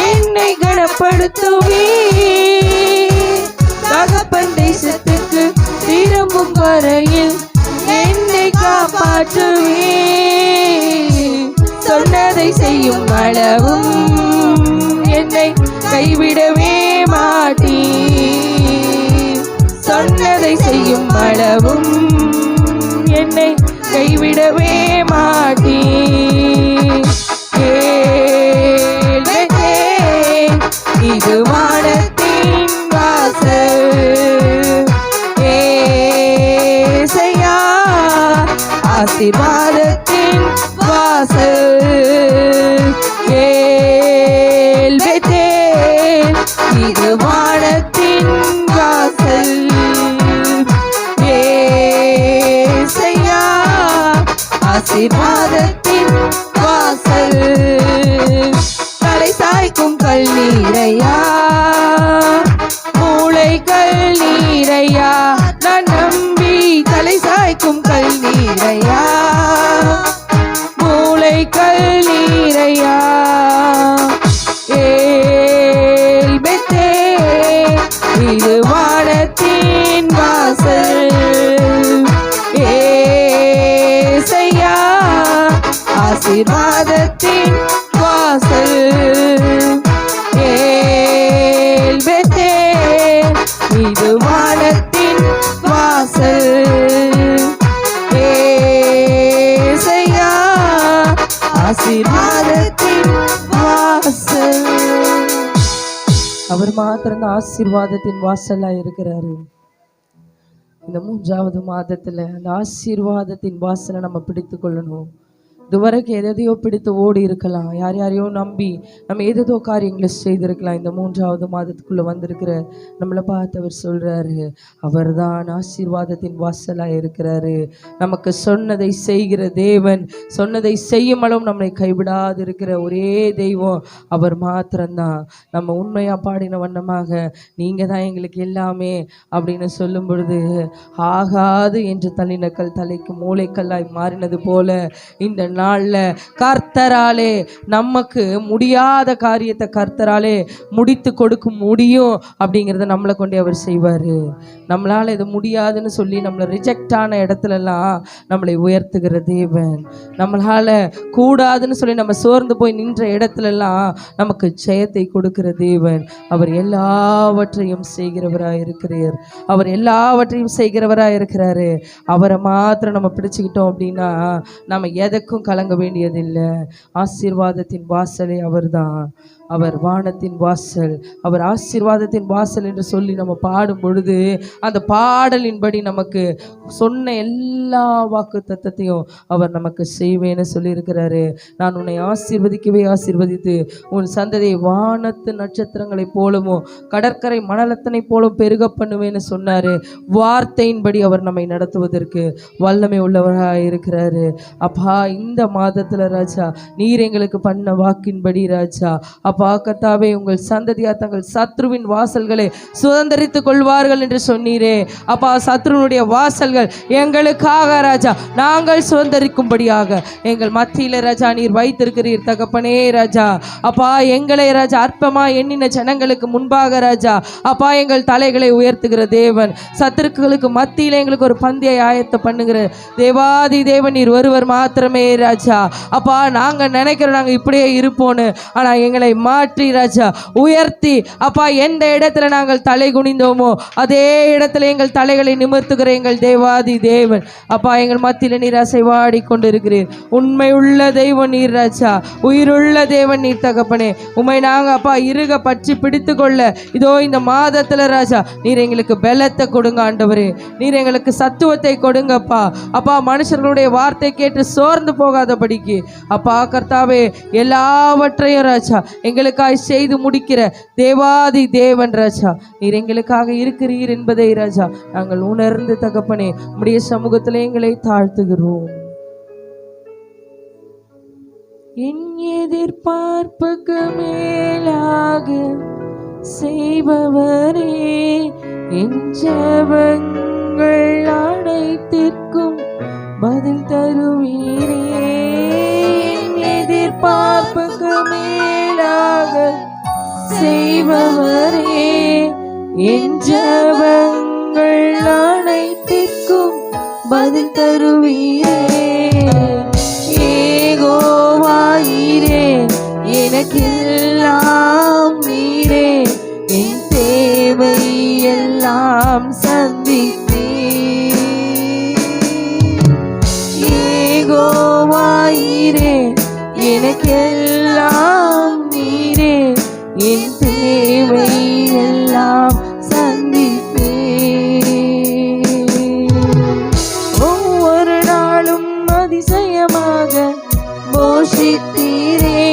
என்னை கனப்படுத்துவே. தகப்பன் தேசத்துக்கு திரும்பும் வரையில் என்னை காப்பாற்றுவே. சொன்னதை செய்யும் அளவும் என்னை கைவிடவே மாட்டீ. சொன்னதை செய்யும் அளவும் என்னை கைவிடவே மாட்டீ. இது வானத்தின் வாசல். ஏசையா ஆசீர்வாதத்தின் வாசல். ஏல்பெத்தேல் இது வானத்தின் வாசல். ஏசையா ஆசீர்வாதத்தின் வாசல். தலை சாய்க்கும் கல்லீரையா, மூளை கல்லீரையா, நான் நம்பி தலை சாய்க்கும் கல்லீரையா, மூளை கல்லீரையா. ஏல்பெத்தேல் இது வானத்தின் வாசல். ஏசையா ஆசீர்வாதத்தின் வாசல். ஏல்பெத்தேல் இது வானத்தின் வாசல். ஏசையா ஆசீர்வாதத்தின் வாசல். அவர் மாத்திரம் ஆசீர்வாதத்தின் வாசலா இருக்கிறாரு. இந்த 3வது மாதத்துல அந்த ஆசீர்வாதத்தின் வாசலை நம்ம பிடித்து கொள்ளணும். இதுவரைக்கும் எதையோ பிடித்து ஓடி இருக்கலாம், யார் யாரையோ நம்பி நம்ம ஏதோ காரியங்களை செய்திருக்கலாம். இந்த 3வது மாதத்துக்குள்ள வந்திருக்கிற நம்மளை பார்த்து அவர் சொல்றாரு, அவர் தான் ஆசீர்வாதத்தின் வாசலாக இருக்கிறாரு. நமக்கு சொன்னதை செய்கிற தேவன், சொன்னதை செய்யும் அளவும் நம்மளை கைவிடாது இருக்கிற ஒரே தெய்வம் அவர் மாத்திரம்தான். நம்ம உண்மையா பாடின வண்ணமாக நீங்க தான் எங்களுக்கு எல்லாமே அப்படின்னு சொல்லும் பொழுது, ஆகாது என்று தள்ளின கல் தலைக்கு மூளைக்கல்லாய் மாறினது போல இந்த நாள்ல கர்த்தராலே நமக்கு முடியாத காரியத்தை கர்த்தராலே முடித்து கொடுக்க முடியும் அப்படிங்கிறத நம்மளை கொண்டே அவர் செய்வாரு. நம்மளால இது முடியாதுன்னு சொல்லி நம்மளை ரிஜெக்ட் ஆன இடத்துலலாம் நம்மளை உயர்த்துகிற தேவன், நம்மளால கூடாதுன்னு சொல்லி நம்ம சோர்ந்து போய் நின்ற இடத்துலலாம் நமக்கு ஜெயத்தை கொடுக்கிற தேவன். அவர் எல்லாவற்றையும் செய்கிறவராக இருக்கிறார். அவர் எல்லாவற்றையும் செய்கிறவராக இருக்கிறாரு. அவரை மாத்திரம் நம்ம பிடிச்சுக்கிட்டோம் அப்படின்னா நம்ம எதற்கும் கலங்க வேண்டியதில்லை. ஆசீர்வாதத்தின் வாசலே அவர்தான். அவர் வானத்தின் வாசல், அவர் ஆசீர்வாதத்தின் வாசல் என்று சொல்லி நம்ம பாடும் பொழுது அந்த பாடலின்படி நமக்கு சொன்ன எல்லா வாக்கு தத்தத்தையும் அவர் நமக்கு செய்வேன்னு சொல்லியிருக்கிறாரு. நான் உன்னை ஆசீர்வதிக்கவே ஆசீர்வதித்து உன் சந்ததியை வானத்து நட்சத்திரங்களை போலவும் கடற்கரை மணலத்தனை போலும் பெருக பண்ணுவேன்னு சொன்னாரு. வார்த்தையின்படி அவர் நம்மை நடத்துவதற்கு வல்லமை உள்ளவராக இருக்கிறாரு. அப்பா, இந்த மாதத்துல ராஜா நீர் எங்களுக்கு பண்ண வாக்கின்படி ராஜா, அப்பா கர்த்தாவே, உங்கள் சந்ததியார் தங்கள் சத்ருவின் வாசல்களை சுதந்தரித்துக் கொள்வார்கள் என்று சொன்னீரே. அப்பா, சத்ருனுடைய வாசல்கள் எங்களுக்காக ராஜா நாங்கள் சுதந்தரிக்கும்படியாக எங்கள் மத்தியில ராஜா நீர் வைத்திருக்கிறீர் தகப்பனே ராஜா. அப்பா, எங்களை ராஜா அற்பமா எண்ணின ஜனங்களுக்கு முன்பாக ராஜா அப்பா எங்கள் தலைகளை உயர்த்துகிற தேவன், சத்துருக்களுக்கு மத்தியில எங்களுக்கு ஒரு பந்தியை ஆயத்த பண்ணுகிற தேவாதி தேவன் நீர் ஒருவர் மாத்திரமே ராஜா. அப்பா, நாங்க நினைக்கிறோம் நாங்க இப்படியே இருப்போன்னு, ஆனா எங்களை மாற்றி ராஜா உயர்த்தி அப்பா எந்த இடத்துல நாங்கள் தலை குனிந்தோமோ அதே இடத்துல எங்கள் தலைகளை நிமிர்த்துகிற எங்கள் தேவாதி தேவன் அப்பா எங்கள் மத்தியில நீர் அசைவாடி கொண்டிருக்கிறீர். உண்மை உள்ள தெய்வம் நீர் ராஜா, உயிருள்ள தேவன் நீர் தகப்பனே. உண்மை நாங்க அப்பா இறுக பற்றி பிடித்து கொள்ள இதோ இந்த மாதத்துல ராஜா நீர் எங்களுக்கு பலத்தை கொடுங்க ஆண்டவரே. நீர் எங்களுக்கு சத்துவத்தை கொடுங்கப்பா. அப்பா, மனுஷர்களுடைய வார்த்தை கேட்டு சோர்ந்து போகாதபடிக்கு அப்பா கர்த்தாவே எல்லாவற்றையும் ராஜா எங்கள் எங்களுக்காய் செய்து முடிக்கிற தேவாதி தேவன் ராஜா. நீர் எங்களுக்காக இருக்கிறீர் என்பதை ராஜா நாங்கள் உணர்ந்து தகப்பனே உம்முடைய சமூகத்திலே எங்களை தாழ்த்துகிறோம். என் எதிர்பார்ப்புக்கு மேலாக செய்பவரே, என் ஜெபங்கள் அனைத்திற்கும் பதில் தருவீரே. என் எதிர்பார்ப்புக்கு மேலாக செய்பவரே, என் ஜெபங்கள் அனைத்திற்கும் பதில் தருவீரே. ஏகோவாயிரே, எனக்கெல்லாம் நீரே, என் தேவை எல்லாம் சந்தித்தீர். ஏகோவாயிரே, எனக்கெல்லாம் நீரே, என் தேவை எல்லாம் சந்தித்தீர். ஒவ்வொரு நாளும் அதிசயமாக போஷித்தீரே,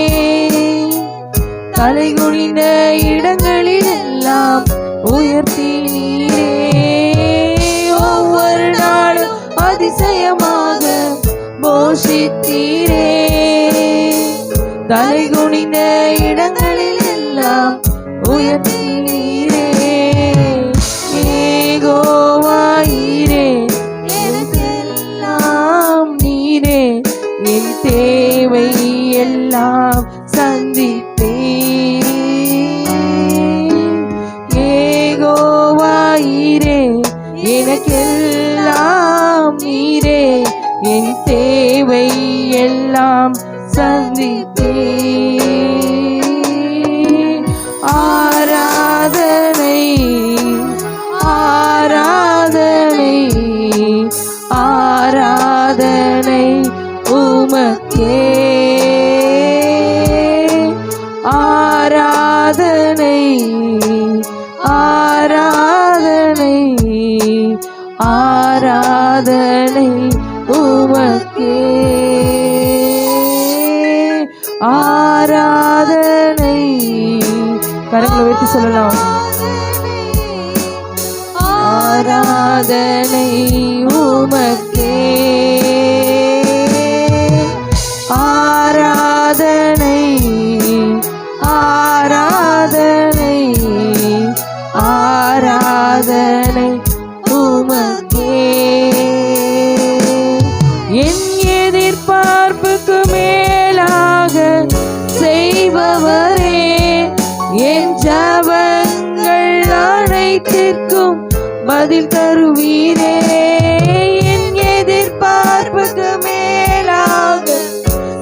தலை குனிந்த இடங்களில் எல்லாம் உயர்த்தினீரே. ஒவ்வொரு நாளும் அதிசயமாக போஷித்தீரே, தலை குனிந்த இடங்களில் எல்லாம் உயர்த்தினீரே. ஏகோவாயிரே, எனக்கெல்லாம் நீரே, என் தேவை எல்லாம் சந்தித்தீர். ஏகோவாயிரே, எனக்கெல்லாம் நீரே, என் தேவை எல்லாம் சந்தித்தீர். ஆராதனை ஆராதனை ஆராதனை உமக்கே. ஆராதனை ஆராதனை ஆராதனை உமக்கே. ஆராதனை கரங்களை வைத்து சொல்லலாம். ஆராதனை உமக்கே. ஆராதனை ஆராதனை ஆராதனை உமக்கே. என் எதிர்பார்ப்புக்கு மேலாக செய்பவரே, என் ஜெபங்கள் அனைத்திற்கும் பதில் தருவீரே. என் எதிர்பார்ப்புக்கு மேலாக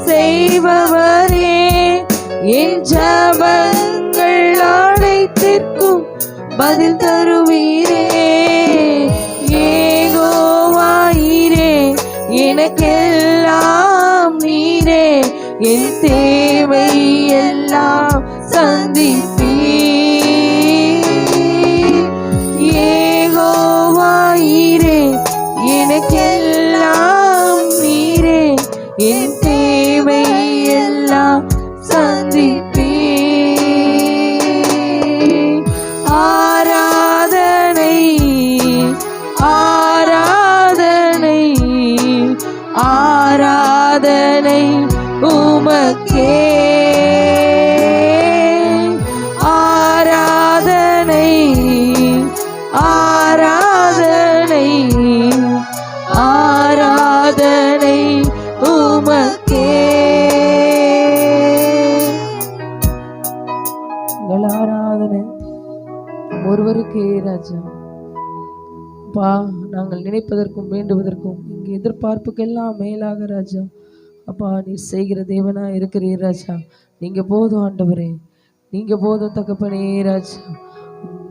செய்பவரே, என் ஜெபங்கள் அனைத்திற்கும் பதில் தருவீரே. ஏகோவாயிரே, எனக்கெல்லாம் நீரே, என் தேவை எல்லாம் சந்திப்பீர். ஏகோவாயிரே, எனக்கெல்லாம் நீரே, என் தேவை எல்லாம் சந்திப்பீர். ஆராதனை ஆராதனை ஆராதனை உமக்கே. ஆராதனை ஆராதனை ஆராதனை உமக்கே. எங்கள் ஆராதனை ஒருவருக்கே ராஜா. அப்பா, நாங்கள் நினைப்பதற்கும் வேண்டுவதற்கும் இங்கே எதிர்பார்ப்புக்கெல்லாம் மேலாக ராஜா அப்பா நீர் செய்கிற தேவனா இருக்கிறீர் ராஜா. நீங்க போதும் ஆண்டவரே, நீங்க போதும் தகப்பனே ராஜா.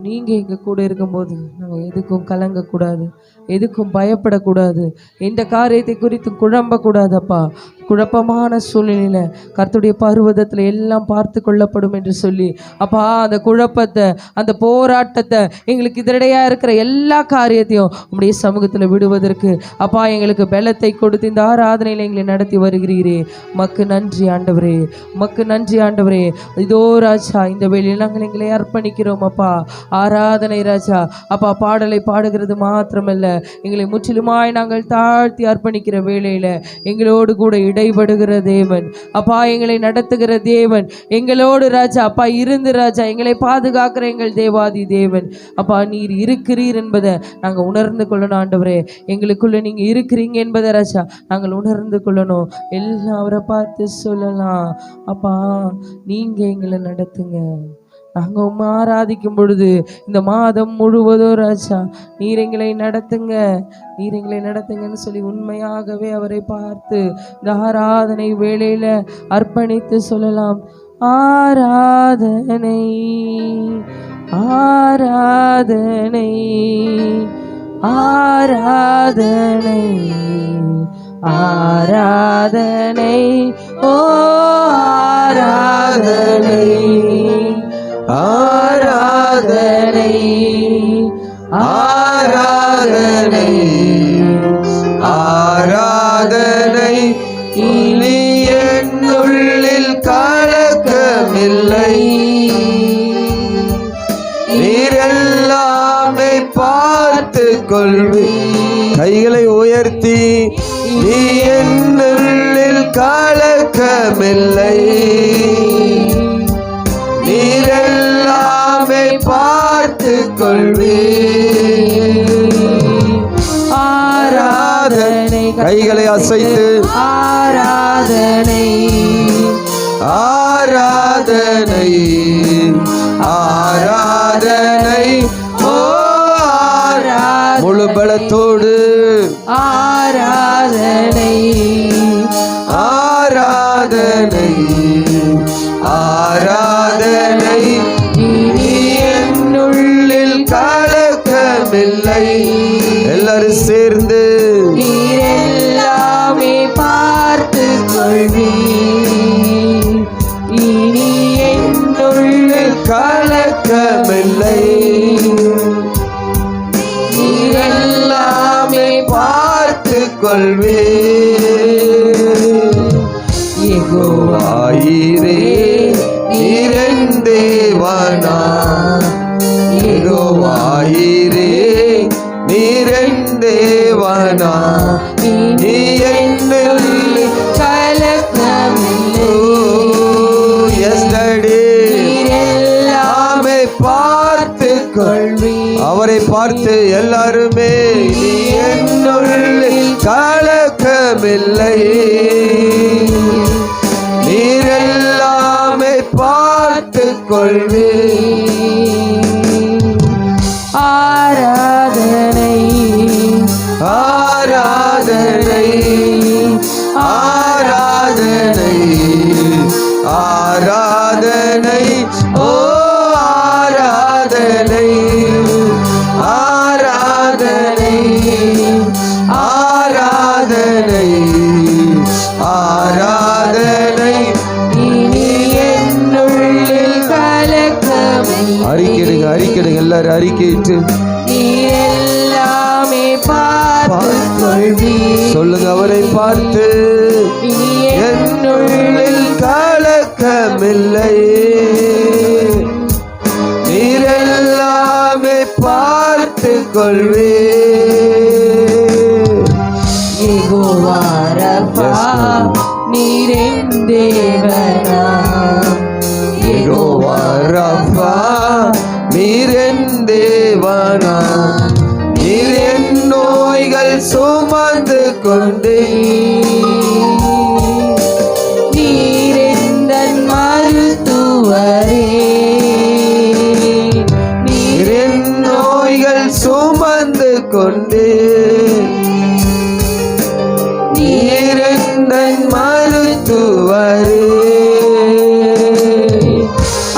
நீங்க எங்க கூட இருக்கும்போது நாங்கள் எதுக்கும் கலங்கக்கூடாது, எதுக்கும் பயப்படக்கூடாது, எந்த காரியத்தை குறித்து குழம்பக்கூடாதப்பா. குழப்பமான சூழ்நிலையில கர்த்தருடைய பர்வதத்தில் எல்லாம் பார்த்து கொள்ளப்படும் என்று சொல்லி அப்பா அந்த குழப்பத்தை அந்த போராட்டத்தை எங்களுக்கு இதடையா இருக்கிற எல்லா காரியத்தையும் உம்முடைய சமூகத்தில் விடுவதற்கு அப்பா எங்களுக்கு பலத்தை கொடுத்து இந்த ஆராதனையில் எங்களை நடத்தி வருகிறீரே மக்கு நன்றி ஆண்டவரே, மக்கு நன்றி ஆண்டவரே. இதோ ராஜா இந்த வேளையில் நாங்கள் எங்களை அர்ப்பணிக்கிறோம் அப்பா. ஆராதனை ராஜா அப்பா பாடலை பாடுகிறது மாத்திரமல்ல, எங்களை முற்றிலுமாய் நாங்கள் தாழ்த்தி அர்ப்பணிக்கிற வேளையில எங்களோடு கூட இடைபடுகிற தேவன் அப்பா, எங்களை நடத்துகிற தேவன் எங்களோடு ராஜா அப்பா இருந்து ராஜா எங்களை பாதுகாக்கிற எங்கள் தேவாதி தேவன் அப்பா, நீர் இருக்கிறீர் என்பதை நாங்கள் உணர்ந்து கொள்ளணும் ஆண்டவரே. எங்களுக்குள்ள நீங்க இருக்கிறீங்க என்பதை ராஜா நாங்கள் உணர்ந்து கொள்ளணும். எல்லாம் அவரை பார்த்து சொல்லலாம், அப்பா நீங்க எங்களை நடத்துங்க. நாங்கள் உம்மை ஆராதிக்கும் பொழுது இந்த மாதம் முழுவதும் ராஜா நீர் எங்களை நடத்துங்க, நீர் எங்களை நடத்துங்கன்னு சொல்லி உண்மையாகவே அவரை பார்த்து இந்த ஆராதனை வேளையில அர்ப்பணித்து சொல்லலாம். ஆராதனை ஆராதனை ஆராதனை ஆராதனை ஓ ஆராதனை ஆராதனை ஆராதனை ஆராதனை இனி என்னுள்ளில் கலக்கமில்லை, நீரெல்லாமே பார்த்து கொள்வி. கைகளை உயர்த்தி நீ என்னுள்ளில் கலக்கமில்லை, நீரெல்லாமே பார்த்து கொள்வி. ஆராதனை கைகளை அசைத்து ஆராதனை ஆராதனை ஆராதனை ஓ முழு பலத்தோடு ஆராதனை ஆராதனை ஆராதனை இனி என்னுள்ளில் கலக்கமில்லை. எல்லாரும் சேர்ந்து நீரெல்லாமே பார்த்து கொள்வி, இனி என்னுள்ளில் கலக்கமில்லை, நீரெல்லாமே பார்த்து கொள்வே. யெகோவாயிரே நீரென் தேவனா, யெகோவாயிரே நீரென் தேவனா, நீ என்னுள்ளில் கலக்கமில்லை. எல்லாமே பார்த்து கொள்வி. அவரை பார்த்து எல்லாருமே நீ என்னுள்ளில் கலக்கமில்லை, நீரெல்லாமே பார்த்து கொள்வி. ஆராதனை ஆராதனை ஆராதனை ஆராதனை ஓ ஆராதனை ஆராதனை ஆராதனை ஆராதனை இனி என்னுள்ளில் கலக்கமில்லை. அறிக்கையிடுங்க அறிக்கையிடுங்க எல்லாரும் அறிக்கையிட்டு நீரெல்லாமே பார்த்து கொள்வி. சொல்லுங்க அவரை பார்த்து இனி என்னுள்ளில் கலக்கமில்லை, நீரெல்லாமே பார்த்து கொள்வே. யெகோவா ரஃபா நீரென் தேவனா, யெகோவா ரஃபா நீரென் தேவனா, நீர் என் நோய்கள் சுமந்து கொண்டே, நீரெந்தன் மருத்துவரே, நீர் என் நோய்கள் சுமந்து கொண்டே, நீர் எந்தன் மருத்துவரே.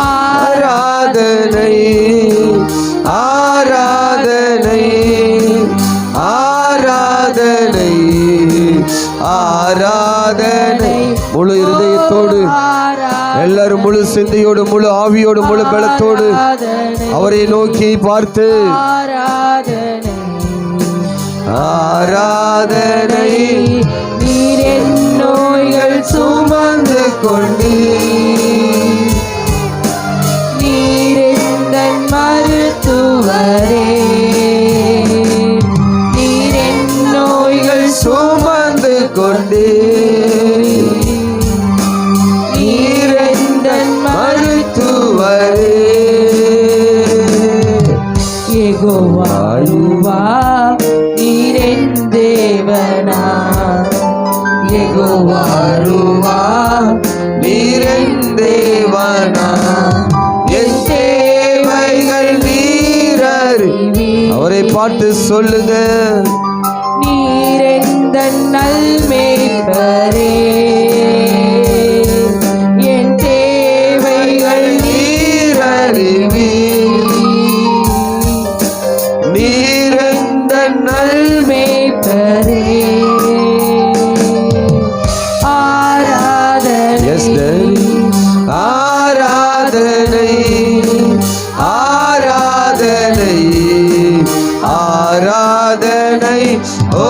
ஆராதனை ஆராதனை ஆராதனை ஆராதனை ஆராதனை. முழு இருதயத்தோடு எல்லாரும் முழு சிந்தையோடு முழு ஆவியோடு முழு பலத்தோடு அவரை நோக்கி பார்த்து ஆராதனை. நீர் என் நோய்கள் சுமந்து கொண்டீர், நீர் எந்தன் மருத்துவரே, நீர் என் நோய்கள் சுமந்து கொண்டீர், நீர் எந்தன் மருத்துவரே. யெகோவா நீர் என் தேவனா, யெகோவா நீர் என் தேவனா, என் தேவைகள் நீர் அறிவீர். அவரை பார்த்து சொல்லுங்க. நீர் எந்தன் நல்மேய்ப்பரே, என் தேவைகள் நீர் அறிவீர், நீர் எந்த நல்மேய்ப்பரே. ஆராதனை. Yes, Daddy. ஆராதனை, ஆராதனை, ஆராதனை, ஓ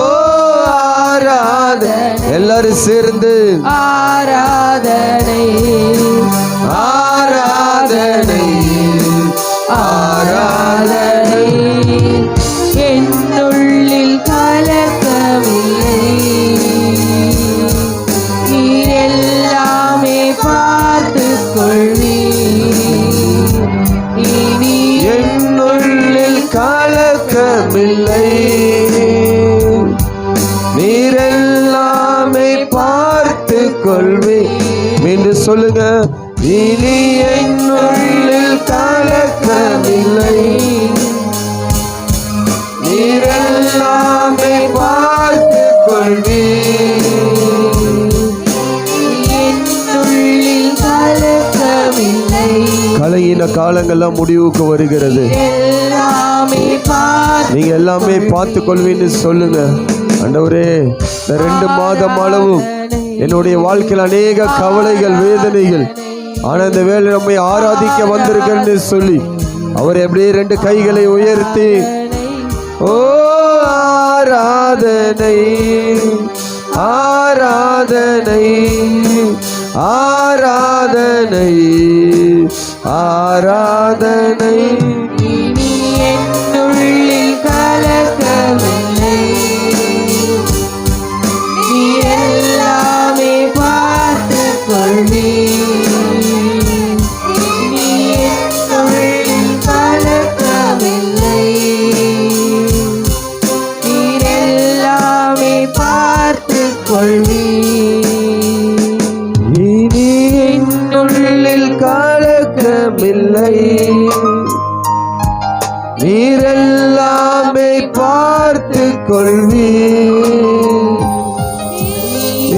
ஆராதனை. எல்லாரும் சேர்ந்து ஆராதனை, ஆராதனை, ஆராதனை. என்னுள்ளில் கலக்கமில்லை, நீர் எல்லாமே பார்த்துக் கொள்வீர். இனி என்னுள்ளில் கலக்கமில்லை, நீர் எல்லாமே பார்த்து கொள்வே. மீண்டும் சொல்லுங்க. இனி என்னுள்ளில் கலக்கமில்லை, நீர் எல்லாமே பார்த்து கொள்வே. என்னுள்ளில் கலக்கமில்லை, கலையின காலங்கள்லாம் முடிவுக்கு வருகிறது. எல்லாமே நீங்க எல்லாமே பார்த்து கொள்வீன்னு சொல்லுங்க. ஆண்டவரே, இந்த 2 மாதம் அளவும் என்னுடைய வாழ்க்கையில் அநேக கவலைகள் வேதனைகள், ஆனா இந்த வேலை நம்மை ஆராதிக்க வந்திருக்கேன்னு சொல்லி அவர் எப்படியே 2 கைகளை உயர்த்தி ஓ ஆராதனை, ஆராதனை, ஆராதனை, ஆராதனை. இனி என்னுள்ளில் கலக்கமில்லை, நீர் எல்லாமே பார்த்துக் கொள்வீர். நீ என்னுள்ளில் கலக்கமில்லை, நீர் எல்லாமே பார்த்துக் கொள்வீர். இனி என்னுள்ளில் கலக்கமில்லை, நீர் எல்லாமே பார்த்து கொள்வீர்.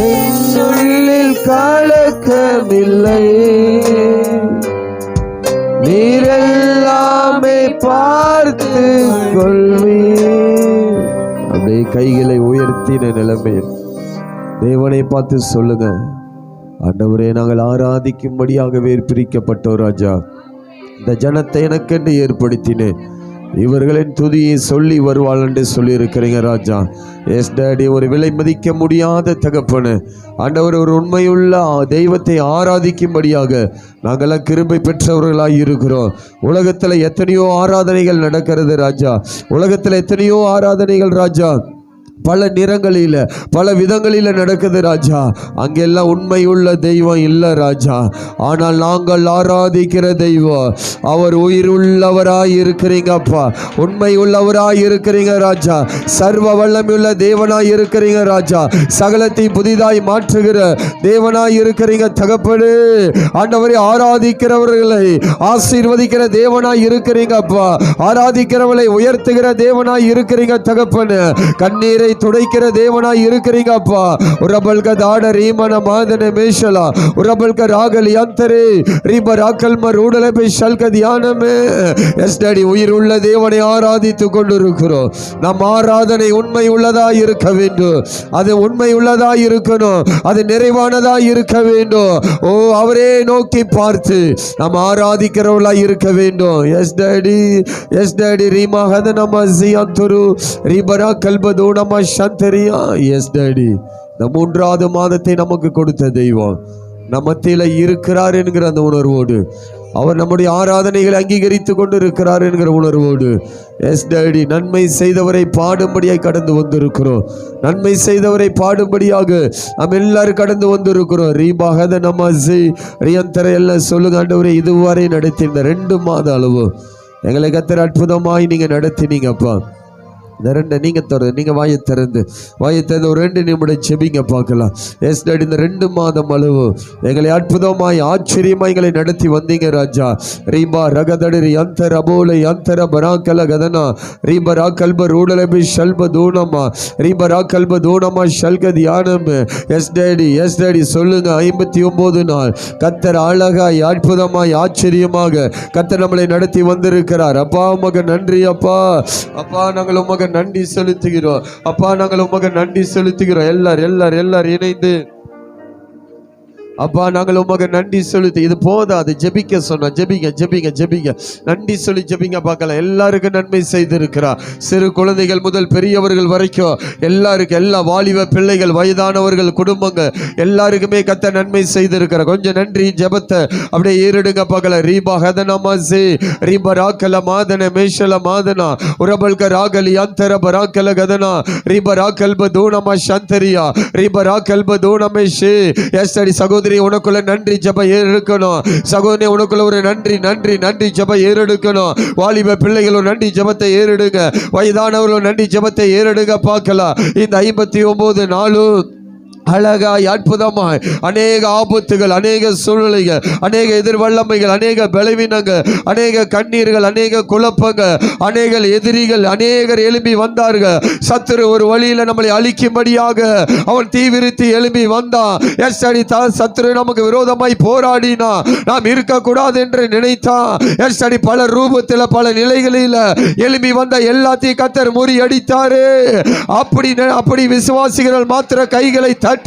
என்னுள்ளில் கலக்கமில்லை, நீர் எல்லாமே பார்த்து கொள்வீர். அப்படியே கைகளை உயர்த்தின நிலைமையில் தேவனை பார்த்து சொல்லுங்க. ஆண்டவரே, நாங்கள் ஆராதிக்கும்படியாகவே பிரிக்கப்பட்டோம் ராஜா. இந்த ஜனத்தை எனக்கென்று ஏற்படுத்தினேன், இவர்களின் துதியை சொல்லி வருவாள் என்று சொல்லியிருக்கிறீங்க ராஜா. எஸ் டாடி, ஒரு விலை மதிக்க முடியாத தகப்பனு ஆண்டவர், ஒரு உண்மையுள்ள தெய்வத்தை ஆராதிக்கும்படியாக நாங்கள்லாம் கிருபை பெற்றவர்களாக இருக்கிறோம். உலகத்தில் எத்தனையோ ஆராதனைகள் நடக்கிறது ராஜா, உலகத்தில் எத்தனையோ ஆராதனைகள் ராஜா, பல நிறங்களில் பல விதங்களில் நடக்குது ராஜா. அங்கெல்லாம் உண்மையுள்ள தெய்வம் இல்லை ராஜா. ஆனால் நாங்கள் ஆராதிக்கிற தெய்வம் அவர் உயிர் உள்ளவராய் இருக்கிறீங்கப்பா, உண்மை உள்ளவராய் இருக்கிறீங்க ராஜா, சர்வ வல்லமையுள்ள தேவனாய் இருக்கிறீங்க ராஜா, சகலத்தை புதிதாய் மாற்றுகிற தேவனாய் இருக்கிறீங்க தகப்பனே. ஆண்டவரை ஆராதிக்கிறவர்களை ஆசீர்வதிக்கிற தேவனாய் இருக்கிறீங்கப்பா, ஆராதிக்கிறவர்களை உயர்த்துகிற தேவனாய் இருக்கிறீங்க தகப்பனே. கண்ணீரை கண்ணீரை துடைக்கிற தேவனாய் இருக்கிறீங்க அப்பா. உரபல்க தாட ரீமன மாதன மேஷலா உரபல்க ராகல் யந்தரே ரீப ராக்கல்ம ரூடல பை ஷல்க தியானமே. எஸ் டாடி, உயிர் உள்ள தேவனை ஆராதித்து கொண்டிருக்கிறோம். நம் ஆராதனை உண்மை உள்ளதா இருக்க வேண்டும். அது உண்மை உள்ளதா இருக்கணும். அது நிறைவானதா இருக்க வேண்டும். ஓ, அவரே நோக்கி பார்த்து நாம் ஆராதிக்கிறவர்களா இருக்க வேண்டும். Yes daddy, yes daddy. ரீமா ஹத நம ஜியந்துரு ரீபரா கல்பது நம சந்தரியா. எஸ் டாடி, இந்த 3வது மாதத்தை நமக்கு கொடுத்த தெய்வம் நம்ம மத்தியில இருக்கிறார் என்கிற அந்த உணர்வோடு, அவர் நம்முடைய ஆராதனைகளை அங்கீகரித்து கொண்டு இருக்கிறார் என்கிற உணர்வோடு, எஸ் டாடி, நன்மை செய்தவரை பாடும்படியாக கடந்து வந்திருக்கிறோம். நன்மை செய்தவரை பாடும்படியாக நாம் எல்லாரும் கடந்து வந்திருக்கிறோம். ரீபாகத நமசி ரியந்தரை எல்லாம் சொல்லுங்க ஆண்டவரே. இதுவரை நடத்தி இந்த 2 மாத அளவு எங்களை கர்த்தர் அற்புதமாய் நீங்க நடத்தினீங்கப்பா. இந்த 2 நீங்க வாயை திறந்து ஒரு 2 நிமிடம் செபிங்க பார்க்கலாம். எஸ் டாடி, இந்த 2 மாதம் அளவு எங்களை அற்புதமாய் ஆச்சரியமாய் எங்களை நடத்தி வந்தீங்க ராஜா. ரீபா ரகதடி அந்தர அபோலை அந்தர பராக்கல கதனா ரீபரா கல்ப ரூடலபி ஷல்ப தூணமா ரீபரா கல்ப தூணமா ஷல்க தியானம். எஸ் டாடி, எஸ் டாடி சொல்லுங்க. 59 நாள் கர்த்தர் அழகாய் அற்புதமாய் ஆச்சரியமாக கர்த்தர் நம்மளை நடத்தி வந்திருக்கிறார். அப்பா உமக்கு நன்றி அப்பா. அப்பா நாங்கள் உமக்கு நன்றி செலுத்துகிறோம். அப்பா நாங்கள் உமக்கு நன்றி செலுத்துகிறோம். எல்லாரும் இணைந்து அப்பா நாங்கள் உமக்கு நன்றி செலுத்தி. இது போதாது, ஜெபிக்க சொன்னோம். ஜெபிங்க நன்றி சொல்லி ஜெபிங்க பார்க்கலாம். எல்லாருக்கும் நன்மை செய்திருக்கிறார். சிறு குழந்தைகள் முதல் பெரியவர்கள் வரைக்கும் எல்லாருக்கும், எல்லா வாலிப பிள்ளைகள், வயதானவர்கள், குடும்பங்கள் எல்லாருக்குமே கர்த்தர் நன்மை செய்திருக்கிறார். கொஞ்சம் நன்றி ஜெபத்தை அப்படியே ஏறிடுங்க பார்க்கலாம். ரீபா ஹதனமாசி ரீபா ராக்கல மாதன மேஷல மாதனா உரபல்க ராகலி அந்தர பராக்கல கதனா ரீபா ராக்கல்ப தூணமா சந்தரியா ரீபா ராக்கல்ப தூணமேஷே. எஸ் டாடி, சகோதரி உனக்குள்ள நன்றி ஜெப ஏறெடுக்கணும். சகோதரி உனக்குள்ள ஒரு நன்றி ஜெப ஏறெடுக்கணும். வாலிப பிள்ளைகளும் நன்றி ஜெபத்தை ஏறெடுங்க. வயதானவர்களும் நன்றி ஜெபத்தை ஏறெடுங்க பார்க்கலாம். இந்த 59 நாளும் அழகாய் அற்புதமாய் அநேக ஆபத்துகள், அநேக சூழ்நிலைகள், அநேக எதிர்வல்லமைகள், அநேக பலவீனங்கள், அநேக கண்ணீர்கள், அநேக குழப்பங்கள், அநேக எதிரிகள், அநேகர் எழும்பி வந்தார்கள். சத்துரு ஒரு வழியில நம்மளை அழிக்கும்படியாக அவன் தீவிரித்து எழும்பி வந்தான். எஸ் டாடி, சத்துரு நமக்கு விரோதமாய் போராடினா நாம் இருக்கக்கூடாது என்று நினைத்தான். எஸ் டாடி, பல ரூபத்தில் பல நிலைகளில் எழும்பி வந்த எல்லாத்தையும் கர்த்தர் முறியடித்தாரு. அப்படி விசுவாசிகள் மாத்திர கைகளை தட்டி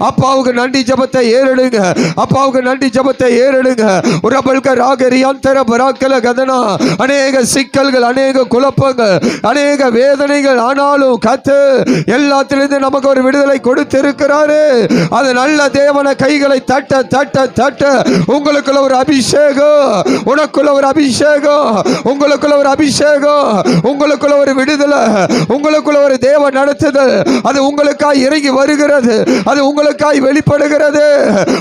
அப்பாவுக்கு நன்றி ஜெபத்தை ஏறெடுங்க. அப்பாவுக்கு நன்றி ஜெபத்தை ஏறெடுங்க. உரபல்க ராகரி அந்தர பராக்கல கதனா. அநேக சிக்கல்கள், அநேக குழப்பங்கள், அநேக வேதனைகள், ஆனாலும் கர்த்தர் எல்லாத்திலிருந்து நமக்கு ஒரு விடுதலை கொடுத்திருக்கிறாரு. அது நல்ல தேவன கைகளை தட்ட தட்ட தட்ட உங்களுக்குள்ள ஒரு அபிஷேகம், உனக்குள்ள ஒரு அபிஷேகம், உங்களுக்குள்ள ஒரு அபிஷேகம், உங்களுக்குள்ள ஒரு விடுதலை, உங்களுக்குள்ள ஒரு தேவ நடத்துதல், அது உங்களுக்காய் இறங்கி வருகிறது. அது உங்களுக்காய் வெளிப்படுகிறது.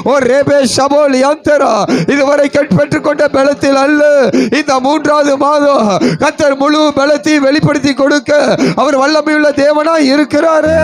ஓ ரேபே ஷபோல் யந்தரா, இதுவரை பெற்றுக்கொண்ட பலத்தில் அல்ல, இந்த 3வது மாதம் கர்த்தர் முழு பலத்தை வெளிப்படுத்தி கொடுக்க அவர் வல்லமையுள்ள தேவனாய் இருக்கிறாரே.